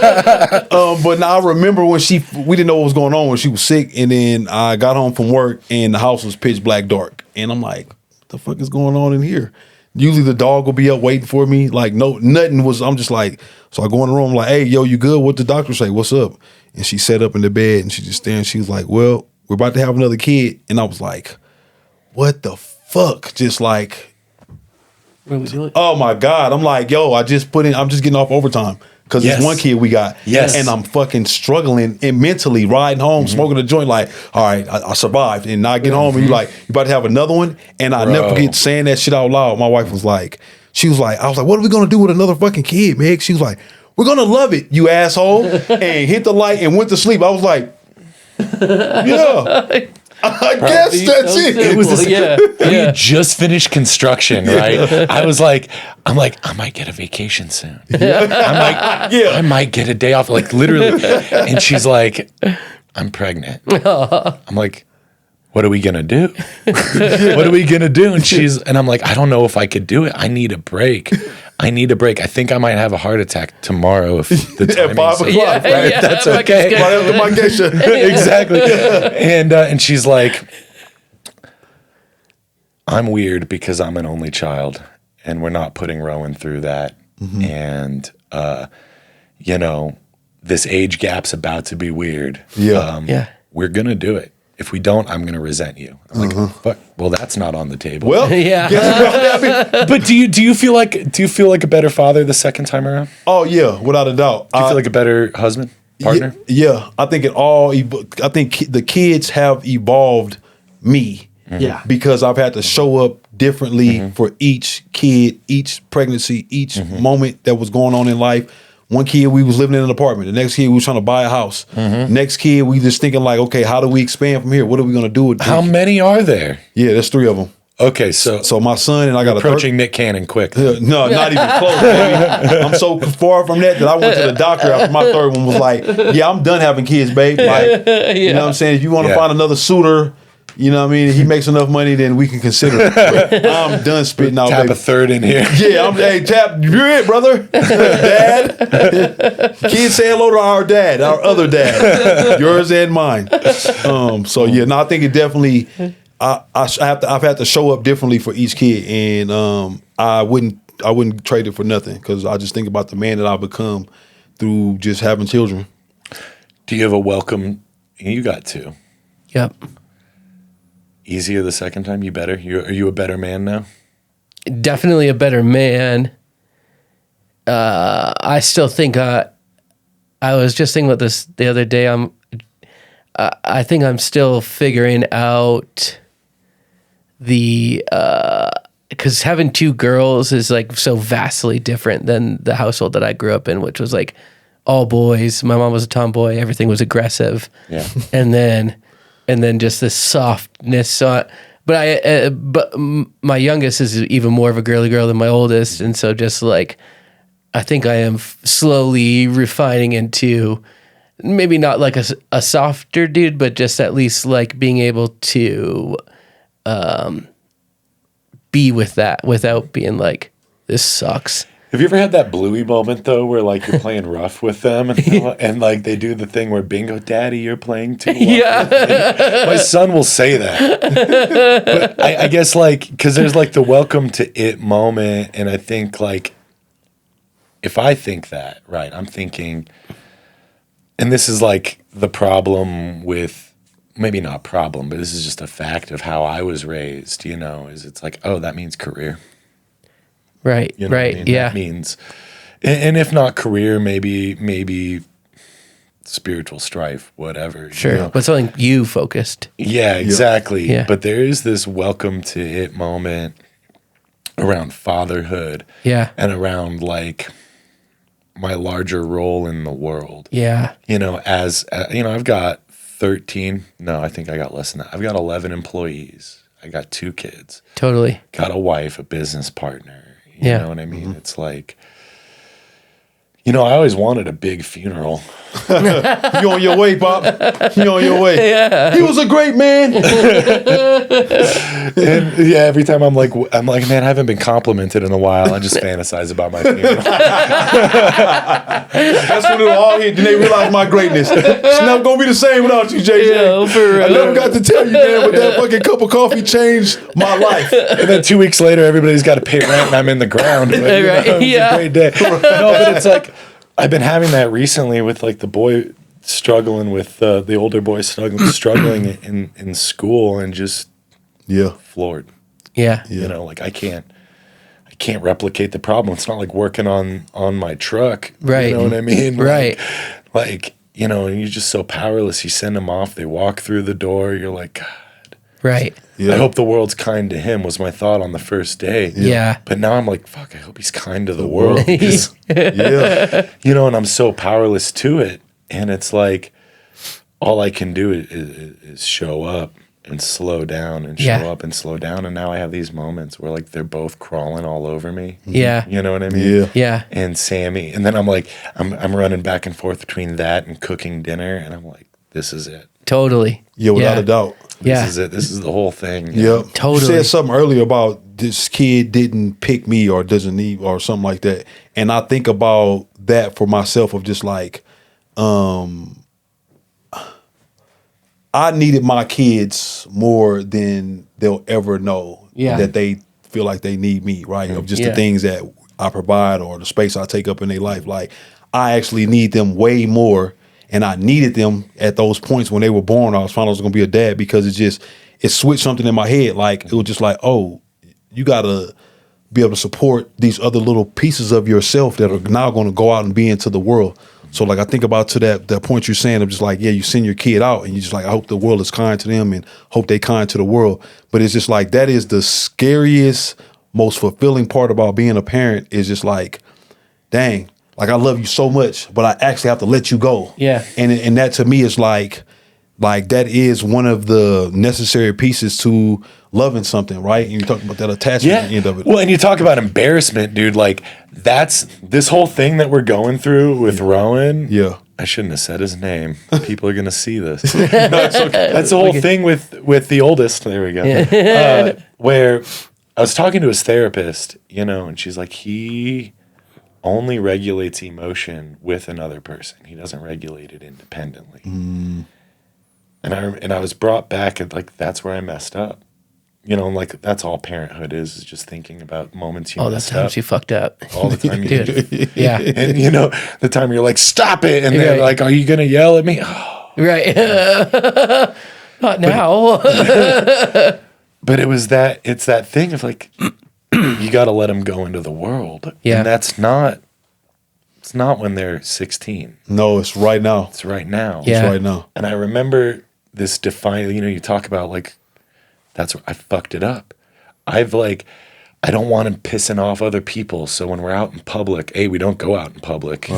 But now I remember when we didn't know what was going on when she was sick, and then I got home from work and the house was pitch black dark, and I'm like, what the fuck is going on in here? Usually the dog will be up waiting for me. Like nothing was. I'm just like, so I go in the room. I'm like, hey, yo, you good? What the doctor say? What's up? And she sat up in the bed and she just staring. She was like, well, we're about to have another kid. And I was like, what the fuck? Just like, What are we doing? oh my God. I'm like, yo, I'm just getting off overtime. Because Yes. it's one kid we got. Yes. And I'm fucking struggling and mentally riding home, smoking a joint, like, all right, I survived. And now I get home and you about to have another one? And I never forget saying that shit out loud. My wife was like, I was like, what are we going to do with another fucking kid, man? She was like, we're going to love it, you asshole. And hit the light and went to sleep. I was like, yeah. I guess that's it. It was this, we Yeah. had just finished construction, right? I'm like, I might get a vacation soon. I might get a day off, like literally. And she's like, I'm pregnant. I'm like, what are we gonna do? What are we gonna do? And I'm like, I don't know if I could do it. I need a break. I think I might have a heart attack tomorrow if the timing's At 5 o'clock, right? If that's like okay. Right after my geisha. Exactly. And she's like, I'm weird because I'm an only child, and we're not putting Rowan through that. Mm-hmm. And, you know, this age gap's about to be weird. Yeah. We're going to do it. If we don't, I'm going to resent you. I'm like, fuck, well, that's not on the table. Well, Yeah. but do you feel like a better father the second time around? oh yeah, without a doubt. Do you feel like a better husband, partner? Yeah, I think I think the kids have evolved me. Yeah. Because I've had to show up differently for each kid, each pregnancy, each moment that was going on in life. One kid, we was living in an apartment. The next kid, we was trying to buy a house. Next kid, we just thinking like, okay, how do we expand from here? What are we going to do with How many are there? Yeah, there's 3 of them. Okay, so My son and I got approaching Nick Cannon quick. No, not even close, baby. I'm so far from that I went to the doctor after my 3rd one was like, yeah, I'm done having kids, babe. Like, you know what I'm saying? If you want to find another suitor, you know what I mean? If he makes enough money, then we can consider it. But I'm done spitting out, Tap baby. a 3rd in here. Yeah, hey, Tap, you're it, brother. Dad. Kids say hello to our dad, our other dad. Yours and mine. So yeah, no, I think it definitely I've had to show up differently for each kid, and I wouldn't trade it for nothing, because I just think about the man that I've become through just having children. Do you have a welcome? You got 2. Yep. Easier the second time? You better? Are you a better man now? Definitely a better man. I still think I was just thinking about this the other day. I think I'm still figuring out because having 2 girls is like so vastly different than the household that I grew up in, which was like all boys. My mom was a tomboy. Everything was aggressive. Yeah. And then just this softness. So, but my youngest is even more of a girly girl than my oldest, and so just like I think I am slowly refining into maybe not like a softer dude, but just at least like being able to be with that without being like, this sucks. Have you ever had that Bluey moment though, where like you're playing rough with them, and like they do the thing where bingo, daddy, you're playing too rough. Yeah. My son will say that. But I guess like, because there's like the welcome to it moment, and I think like, if I think that, right, I'm thinking, and this is like the problem with, maybe not problem, but this is just a fact of how I was raised, you know, is it's like, oh, that means career. Right. You know right. what I mean? Yeah. That means, and if not career, maybe spiritual strife, whatever. Sure. You know? But something you focused. Yeah, exactly. Yeah. But there is this welcome to it moment around fatherhood. Yeah. And around like my larger role in the world. Yeah. You know, as you know, I've got 13. No, I think I got less than that. I've got 11 employees. I got 2 kids. Totally. Got a wife, a business partner. You Yeah. know what I mean? It's like, you know, I always wanted a big funeral. You on your way, Pop. You on your way. Yeah. He was a great man. And yeah, every time I'm like, man, I haven't been complimented in a while. I just fantasize about my funeral. That's when it all hit. Then they realized my greatness. It's never gonna be the same without you, JJ. Yeah, for real. I never got to tell you, man, but that fucking cup of coffee changed my life. And then 2 weeks later, everybody's got to pay rent, and I'm in the ground. But, you know, Right, it's yeah. a great day. No, but it's like I've been having that recently with like the boy struggling with the older boy struggling in school, and just floored. Yeah. You know, like I can't replicate the problem. It's not like working on my truck. Right. You know what I mean? Right. Like, you know, and you're just so powerless. You send them off, they walk through the door, you're like, God. Right. Yeah. I hope the world's kind to him, was my thought on the first day. Yeah. But now I'm like, fuck, I hope he's kind to the world. Because, Yeah. you know, and I'm so powerless to it. And it's like, all I can do is show up and slow down and show up and slow down. And now I have these moments where like they're both crawling all over me. Yeah. You know what I mean? Yeah. Yeah. And Sammy. And then I'm like, I'm running back and forth between that and cooking dinner. And I'm like, this is it. Totally. Yeah, without a doubt. Yeah. This is it. This is the whole thing. Yep. Totally. You said something earlier about this kid didn't pick me or doesn't need or something like that. And I think about that for myself of just like, I needed my kids more than they'll ever know Yeah. that they feel like they need me, right? Of just the things that I provide or the space I take up in their life. Like, I actually need them way more, and I needed them at those points when they were born. I was finding I was going to be a dad because it switched something in my head. Like, it was just like, oh, you got to be able to support these other little pieces of yourself that are now going to go out and be into the world. So like I think about to that point you're saying of just like, yeah, you send your kid out and you just like, I hope the world is kind to them and hope they kind to the world. But it's just like, that is the scariest, most fulfilling part about being a parent is just like, dang, like I love you so much, but I actually have to let you go. Yeah. And that to me is like that is one of the necessary pieces to loving something, right? And you're talking about that attachment end of it. Well, and you talk about embarrassment, dude. Like, that's this whole thing that we're going through with Rowan. Yeah. I shouldn't have said his name. People are going to see this. No, it's okay. That's the whole thing with the oldest. There we go. Where I was talking to his therapist, and she's like, he only regulates emotion with another person. He doesn't regulate it independently. And I was brought back at like, that's where I messed up. Like that's all parenthood is just thinking about moments you messed up. All the times you fucked up. All the time you did. Yeah. And the time you're like, stop it. And they're like, are you going to yell at me? Oh. Right. Not now. But it's that thing of like, you got to let them go into the world. Yeah. And it's not when they're 16. No, it's right now. It's right now. Yeah. It's right now. And I remember this you talk about like, that's where I fucked it up. I don't want him pissing off other people. So when we're out in public, we don't go out in public,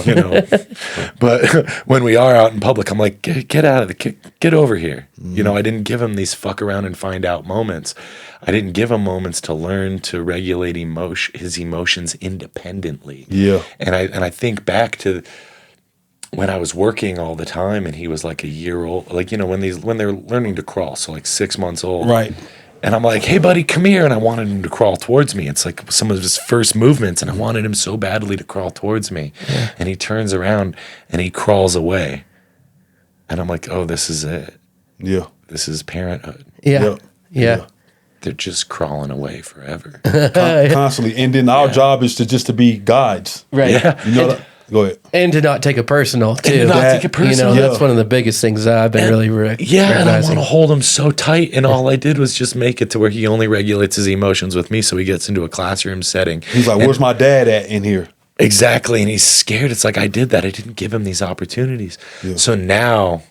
but when we are out in public, I'm like, get out of get over here. I didn't give him these fuck around and find out moments. I didn't give him moments to learn to regulate his emotions independently. Yeah. And I think back to when I was working all the time and he was like a year old, like, when they're learning to crawl. So like 6 months old. Right. And I'm like, hey buddy, come here. And I wanted him to crawl towards me. It's like some of his first movements. And I wanted him so badly to crawl towards me. Yeah. And he turns around and he crawls away. And I'm like, oh, this is it. Yeah. This is parenthood. Yeah. Yeah. They're just crawling away forever. Constantly. And then our job is to be guides. Right. Yeah. Go ahead. And to not take it personal, too. And to not take it personal. That's one of the biggest things that I've been really recognizing. And I want to hold him so tight. And all I did was just make it to where he only regulates his emotions with me. So he gets into a classroom setting. He's like, where's my dad at in here? Exactly. And he's scared. It's like, I did that. I didn't give him these opportunities. Yeah. So now,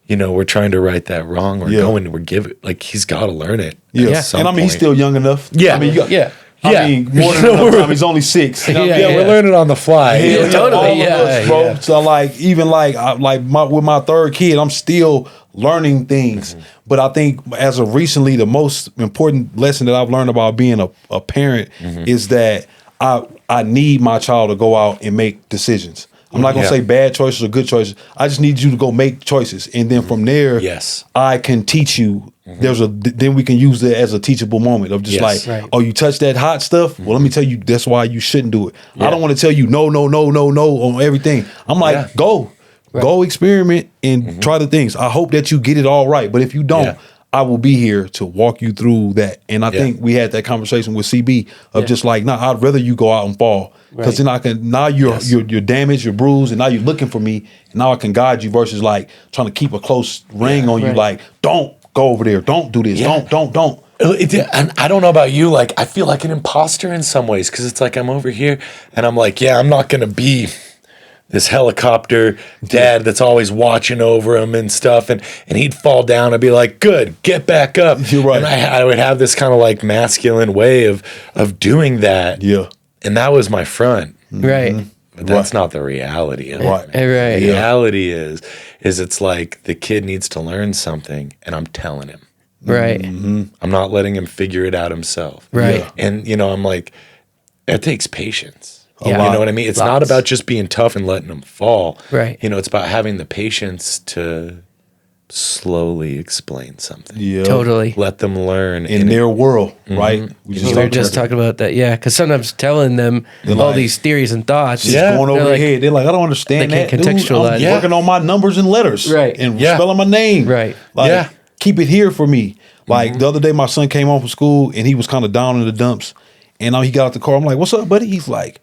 we're trying to right that wrong. We're giving, like, he's got to learn it. Yeah. And I mean, he's still young enough. Yeah. I mean, I mean, more than enough time. He's only 6. We're learning on the fly. Totally. All of us, bro. Yeah. So like, even with my third kid, I'm still learning things. Mm-hmm. But I think as of recently, the most important lesson that I've learned about being a parent is that I need my child to go out and make decisions. I'm not gonna say bad choices or good choices. I just need you to go make choices, and then from there, I can teach you. Then we can use it as a teachable moment of just oh, you touch that hot stuff. Well, let me tell you, that's why you shouldn't do it. I don't want to tell you no on everything. I'm like, go experiment and try the things. I hope that you get it all right, but if you don't, I will be here to walk you through that. And I think we had that conversation with CB of just like, I'd rather you go out and fall because then you're damaged, you're bruised, and now you're looking for me. And now I can guide you versus like trying to keep a close ring on you. Like, don't go over there. Don't do this. Don't. And I don't know about you. Like, I feel like an imposter in some ways because it's like I'm over here and I'm like, I'm not going to be this helicopter dad that's always watching over him and stuff. And he'd fall down. I'd be like, good, get back up. You're right. And I would have this kind of like masculine way of doing that. Yeah. And that was my front. Right. But that's not the reality of it. Right. The reality is it's like the kid needs to learn something and I'm telling him. Right. I'm not letting him figure it out himself. Right. Yeah. And, I'm like, it takes patience. Yeah. You know what I mean? It's not about just being tough and letting them fall. Right. It's about having the patience to slowly explain something. Yeah. Totally. Let them learn. In their world, right? We were just talking about that, because sometimes telling them all these theories and thoughts, going over their head. They're like, I don't understand they can't that. contextualize. Dude, I'm working on my numbers and letters, and spelling my name, right? Keep it here for me. Like the other day, my son came home from school and he was kind of down in the dumps, And now he got out the car. I'm like, what's up, buddy? He's like,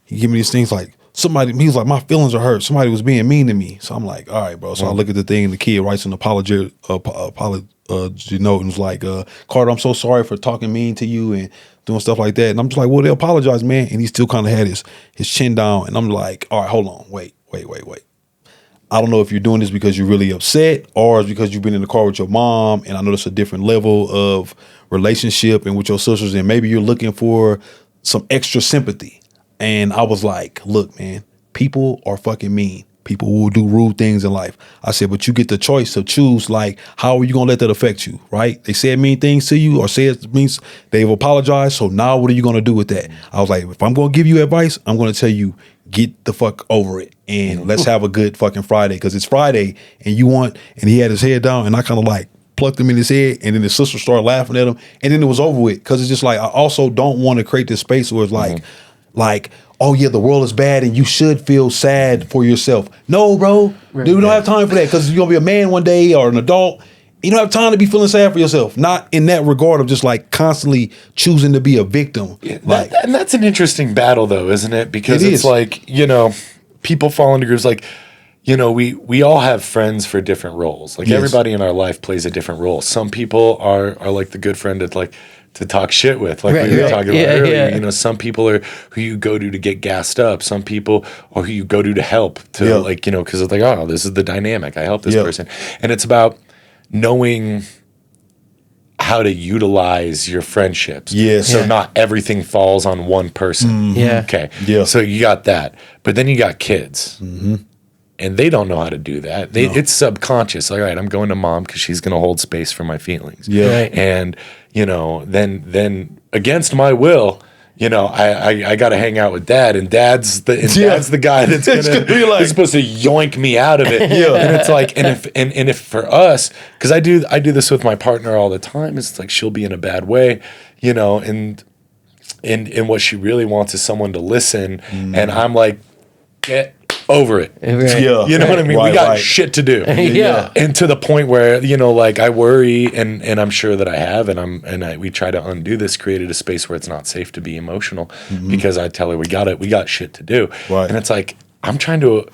he give me these things like, he's like, my feelings are hurt. Somebody was being mean to me. So I'm like, all right, bro. So I look at the thing and the kid writes an apology note and was like, Carter, I'm so sorry for talking mean to you and doing stuff like that. And I'm just like, well, they apologize, man. And he still kind of had his chin down. And I'm like, all right, hold on. Wait. I don't know if you're doing this because you're really upset or it's because you've been in the car with your mom. And I know it's a different level of relationship and with your sisters. And maybe you're looking for some extra sympathy. And I was like, look, man, people are fucking mean. People will do rude things in life. I said, but you get the choice to choose, like, how are you going to let that affect you, right? They said mean things to you or said means they've apologized. So now what are you going to do with that? I was like, if I'm going to give you advice, I'm going to tell you, get the fuck over it. And let's have a good fucking Friday because it's Friday and he had his head down and I kind of like plucked him in his head and then his sister started laughing at him and then it was over with because it's just like, I also don't want to create this space where it's like, oh yeah, the world is bad and you should feel sad for yourself. No, bro. Right. Dude, we don't have time for that because you're going to be a man one day or an adult. You don't have time to be feeling sad for yourself. Not in that regard of just like constantly choosing to be a victim. Yeah, and that's an interesting battle though, isn't it? Because it's like, people fall into groups like, we all have friends for different roles. Like everybody in our life plays a different role. Some people are like the good friend that like, to talk shit with, like we were talking about earlier. Yeah. Some people are who you go to get gassed up. Some people are who you go to help to because it's like, oh, this is the dynamic. I help this person. And it's about knowing how to utilize your friendships. So not everything falls on one person. Okay. So you got that. But then you got kids. And they don't know how to do that. It's subconscious. Like, all right, I'm going to mom because she's going to hold space for my feelings. And, then against my will, I got to hang out with dad. And dad's the guy that's gonna be like, is supposed to yoink me out of it. And it's like, and if for us, because I do this with my partner all the time, it's like she'll be in a bad way, and what she really wants is someone to listen. And I'm like, get over it. You know what I mean? We got shit to do. And to the point where, like I worry and I'm sure that I have we try to undo this, created a space where it's not safe to be emotional because I tell her we got shit to do. And it's like, I'm trying to,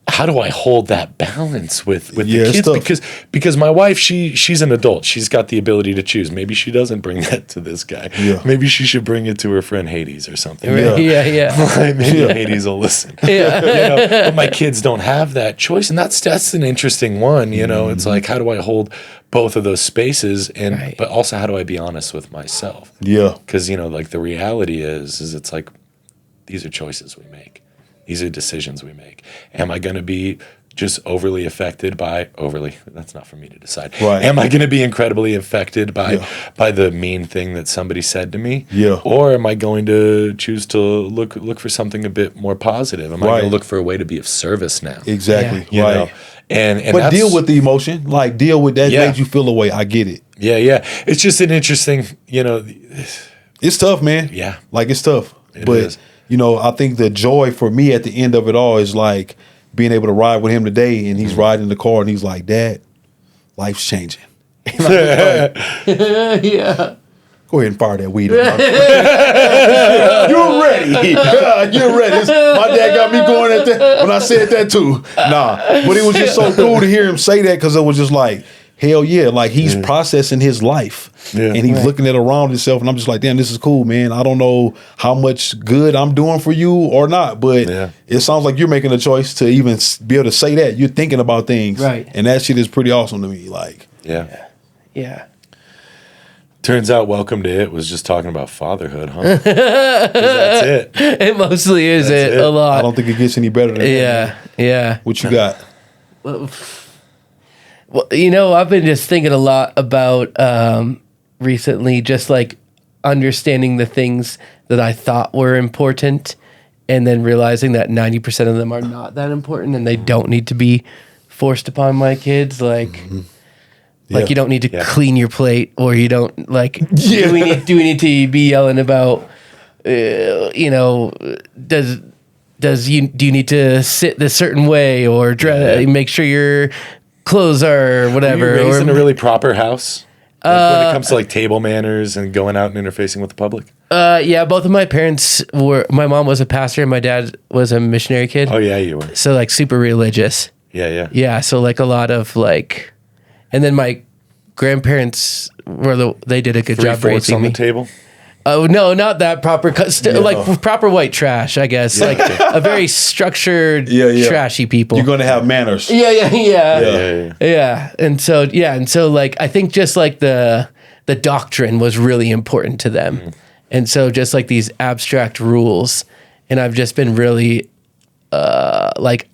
how do I hold that balance with the kids? Because my wife, she's an adult. She's got the ability to choose. Maybe she doesn't bring that to this guy. Maybe she should bring it to her friend Hades or something. Maybe Hades will listen. But my kids don't have that choice, and that's an interesting one. It's like, how do I hold both of those spaces, but also how do I be honest with myself? Because like the reality is it's like these are choices we make. These are decisions we make. Am I going to be just overly affected by that's not for me to decide. Am I going to be incredibly affected by the mean thing that somebody said to me? Or am I going to choose to look for something a bit more positive? Am I going to look for a way to be of service now? Exactly. You know? And but deal with the emotion. Like deal with that makes you feel a way. I get it. It's just an interesting, It's tough, man. Like it's tough. It is. I think the joy for me at the end of it all is like being able to ride with him today and he's riding in the car and he's like, Dad, life's changing. Go ahead and fire that weed. You're ready. You're ready. My dad got me going at that when I said that too. But it was just so cool to hear him say that because it was just like, hell yeah, like he's processing his life and he's looking at around himself and I'm just like, damn, this is cool, man. I don't know how much good I'm doing for you or not, but it sounds like you're making a choice to even be able to say that. You're thinking about things. And that shit is pretty awesome to me. Like, Turns out Welcome to It was just talking about fatherhood, huh? 'Cause that's it. It mostly is a lot. I don't think it gets any better than that. What you got? Well, I've been just thinking a lot about recently, just like understanding the things that I thought were important and then realizing that 90% of them are not that important and they don't need to be forced upon my kids. Like, like you don't need to clean your plate or you don't do we need to be yelling about, do you need to sit this certain way or make sure your clothes are whatever. Were you raised in a really proper house? When it comes to table manners and going out and interfacing with the public? Yeah, both of my parents were. My mom was a pastor, and my dad was a missionary kid. Oh yeah, you were. So like super religious. Yeah. Yeah, so like a lot of like, and then my grandparents they did a good 3 job forks raising on me. the table. Oh no, not that proper. Like proper white trash, I guess. Like a very structured, trashy people. You're gonna have manners. Yeah. And so like I think just like the doctrine was really important to them, and so just like these abstract rules, and I've just been really like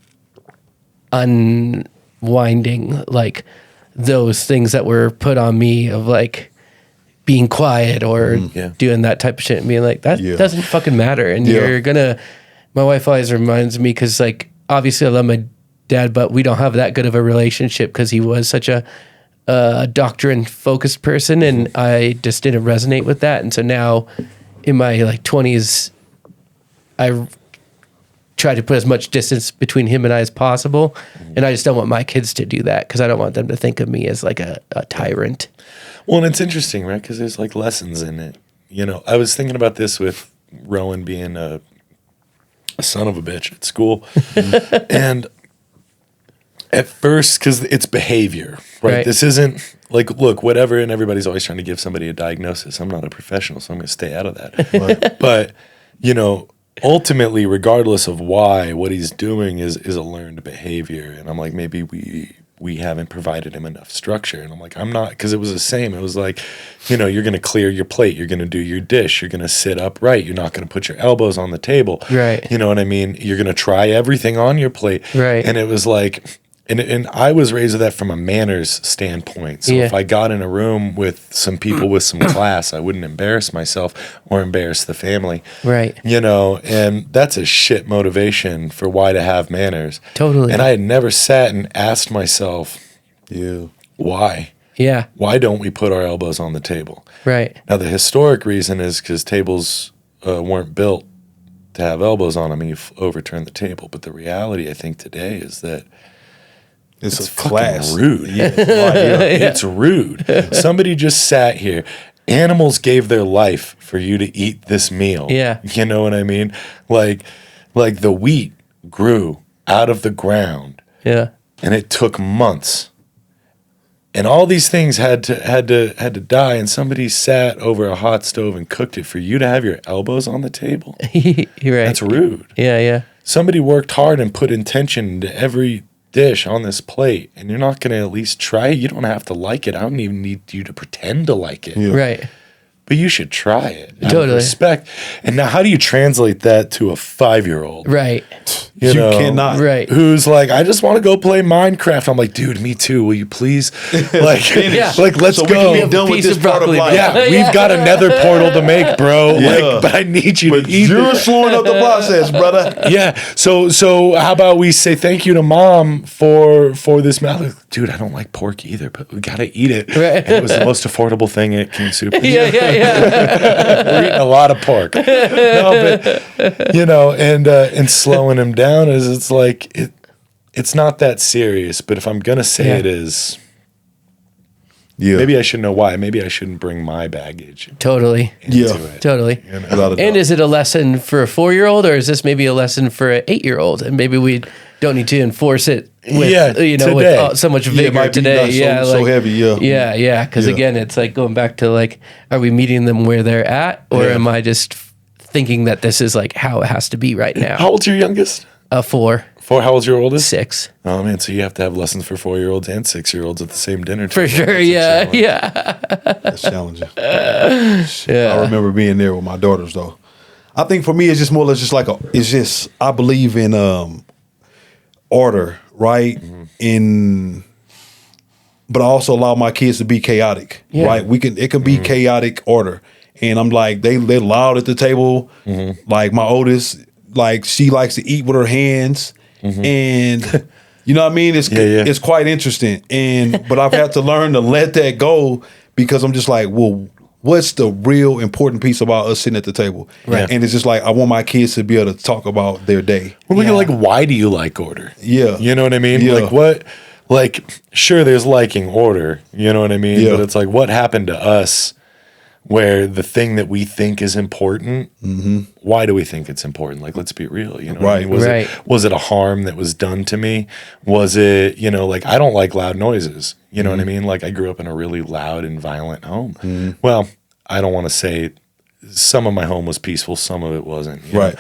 unwinding like those things that were put on me of like being quiet or doing that type of shit and being like, that doesn't fucking matter. And my wife always reminds me, because like, obviously I love my dad, but we don't have that good of a relationship because he was such a doctrine focused person. And I just didn't resonate with that. And so now in my like 20s, I try to put as much distance between him and I as possible. And I just don't want my kids to do that, because I don't want them to think of me as like a tyrant. Well, and it's interesting, right? Because there's like lessons in it. You know, I was thinking about this with Rowan being a son of a bitch at school. And at first, because it's behavior, right? This isn't like, look, whatever, and everybody's always trying to give somebody a diagnosis. I'm not a professional, so I'm going to stay out of that. But, you know, ultimately, regardless of why, what he's doing is a learned behavior. And I'm like, maybe we haven't provided him enough structure. And I'm like, I'm not, because it was the same. It was like, you know, you're going to clear your plate. You're going to do your dish. You're going to sit upright. You're not going to put your elbows on the table. Right. You know what I mean? You're going to try everything on your plate. Right. And it was like, and I was raised with that from a manners standpoint. So if I got in a room with some people with some class, I wouldn't embarrass myself or embarrass the family. Right. You know, and that's a shit motivation for why to have manners. Totally. And I had never sat and asked myself, why? Yeah. Why don't we put our elbows on the table? Right. Now, the historic reason is because tables weren't built to have elbows on them and you overturn the table. But the reality, I think, today is that it's a class. Rude. It's rude. Somebody just sat here. Animals gave their life for you to eat this meal. Yeah. You know what I mean? Like the wheat grew out of the ground. Yeah. And it took months. And all these things had to die, and somebody sat over a hot stove and cooked it for you to have your elbows on the table. You're right. That's rude. Yeah. Somebody worked hard and put intention into every dish on this plate, and you're not going to at least try it. You don't have to like it. I don't even need you to pretend to like it. Right. But you should try it. Out Totally. of respect. And now, how do you translate that to a 5-year-old? Right. You know, cannot. Right. Who's like, I just want to go play Minecraft. I'm like, dude, me too. Will you please? Like, like let's So we go. can be done with this part of life. Yeah, we've got a nether portal to make, bro. Like, but I need you to eat. You're slowing up the process, brother. Yeah. So how about we say thank you to mom for this meal? Like, dude, I don't like pork either, but we gotta eat it. Right. And it was the most affordable thing at King Super. Yeah. We're eating a lot of pork. No, but you know, and slowing him down is it's like it's not that serious. But if I'm gonna say it is, maybe I should know why. Maybe I shouldn't bring my baggage. Totally. Into it. Totally. You know? And is it a lesson for a 4-year-old, or is this maybe a lesson for an 8-year-old? And maybe we don't need to enforce it with, today. with so much vigor today. So heavy. Yeah. Because again, it's like going back to like, are we meeting them where they're at, or am I just thinking that this is like how it has to be right now? How old's your youngest? 4. 4. How old's your oldest? 6. Oh man, so you have to have lessons for 4-year-olds and 6-year-olds at the same dinner For table. sure. Yeah. That's challenging. I remember being there with my daughters though. I think for me it's just more or less just like I believe in order, right? But I also allow my kids to be chaotic, right? It can be chaotic order. And I'm like, they're loud at the table. Like my oldest, like she likes to eat with her hands. And you know what I mean? It's quite interesting. But I've had to learn to let that go, because I'm just like, well, what's the real important piece about us sitting at the table? Right. And it's just like, I want my kids to be able to talk about their day. Well, look at like, why do you like order? Yeah. You know what I mean? Yeah. Like what, like, sure, there's liking order, you know what I mean? Yeah. But it's like, what happened to us where the thing that we think is important, why do we think it's important? Like, let's be real, you know what I mean? Was it a harm that was done to me? Was it, you know, like, I don't like loud noises, you know what I mean? Like, I grew up in a really loud and violent home. Well, I don't want to say some of my home was peaceful, some of it wasn't. You know?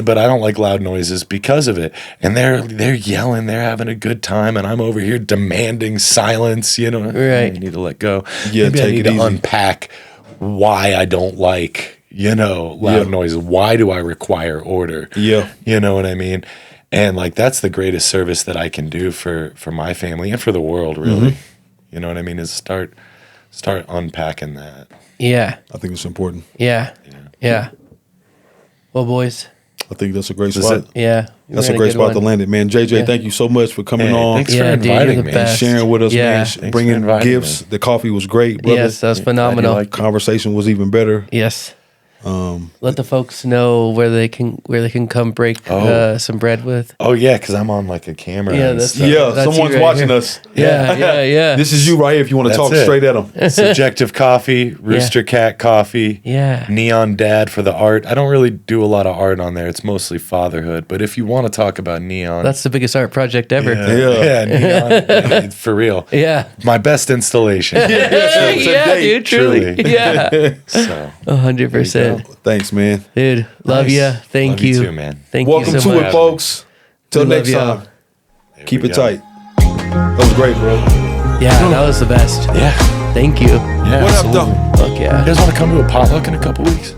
But I don't like loud noises because of it. And they're yelling, they're having a good time, and I'm over here demanding silence, you know. I need to let go. Yeah, Maybe I take need it to easy. unpack why I don't like, you know, loud noises. Why do I require order? Yeah. You know what I mean? And like, that's the greatest service that I can do for my family and for the world, really. You know what I mean? Is start unpacking that. Yeah. I think it's important. Yeah. Well, boys. I think that's a great spot. Yeah. That's a great spot to land it, man. JJ, thank you so much for coming on. Thanks for inviting me. And sharing with us, man. Thanks Bringing for gifts. me. The coffee was great, brother. Yes, that was phenomenal. Like Conversation was even better. Yes. Let the folks know where they can come break some bread with. Oh yeah, because I'm on like a camera. Yeah, and that's stuff. that's someone's you right watching here. us. Yeah. This is you right here if you want to That's talk it. straight at them. Subjective Coffee, Rooster Cat Coffee, Neon Dad for the art. I don't really do a lot of art on there. It's mostly fatherhood. But if you want to talk about neon, That's the biggest art project ever. neon for real. Yeah. My best installation. Yeah, dude, truly. Truly. Yeah. So 100%. Thanks, man. Dude, love Nice. you. Thank Love you. you too, man. Thank Welcome you so to much. it, folks. Till We love next y'all. time. There Keep we it go. tight. That was great, bro. Yeah, that was the best. Yeah. Thank you. Yeah. What up, absolutely. though? Fuck yeah. You guys want to come to a potluck in a couple weeks?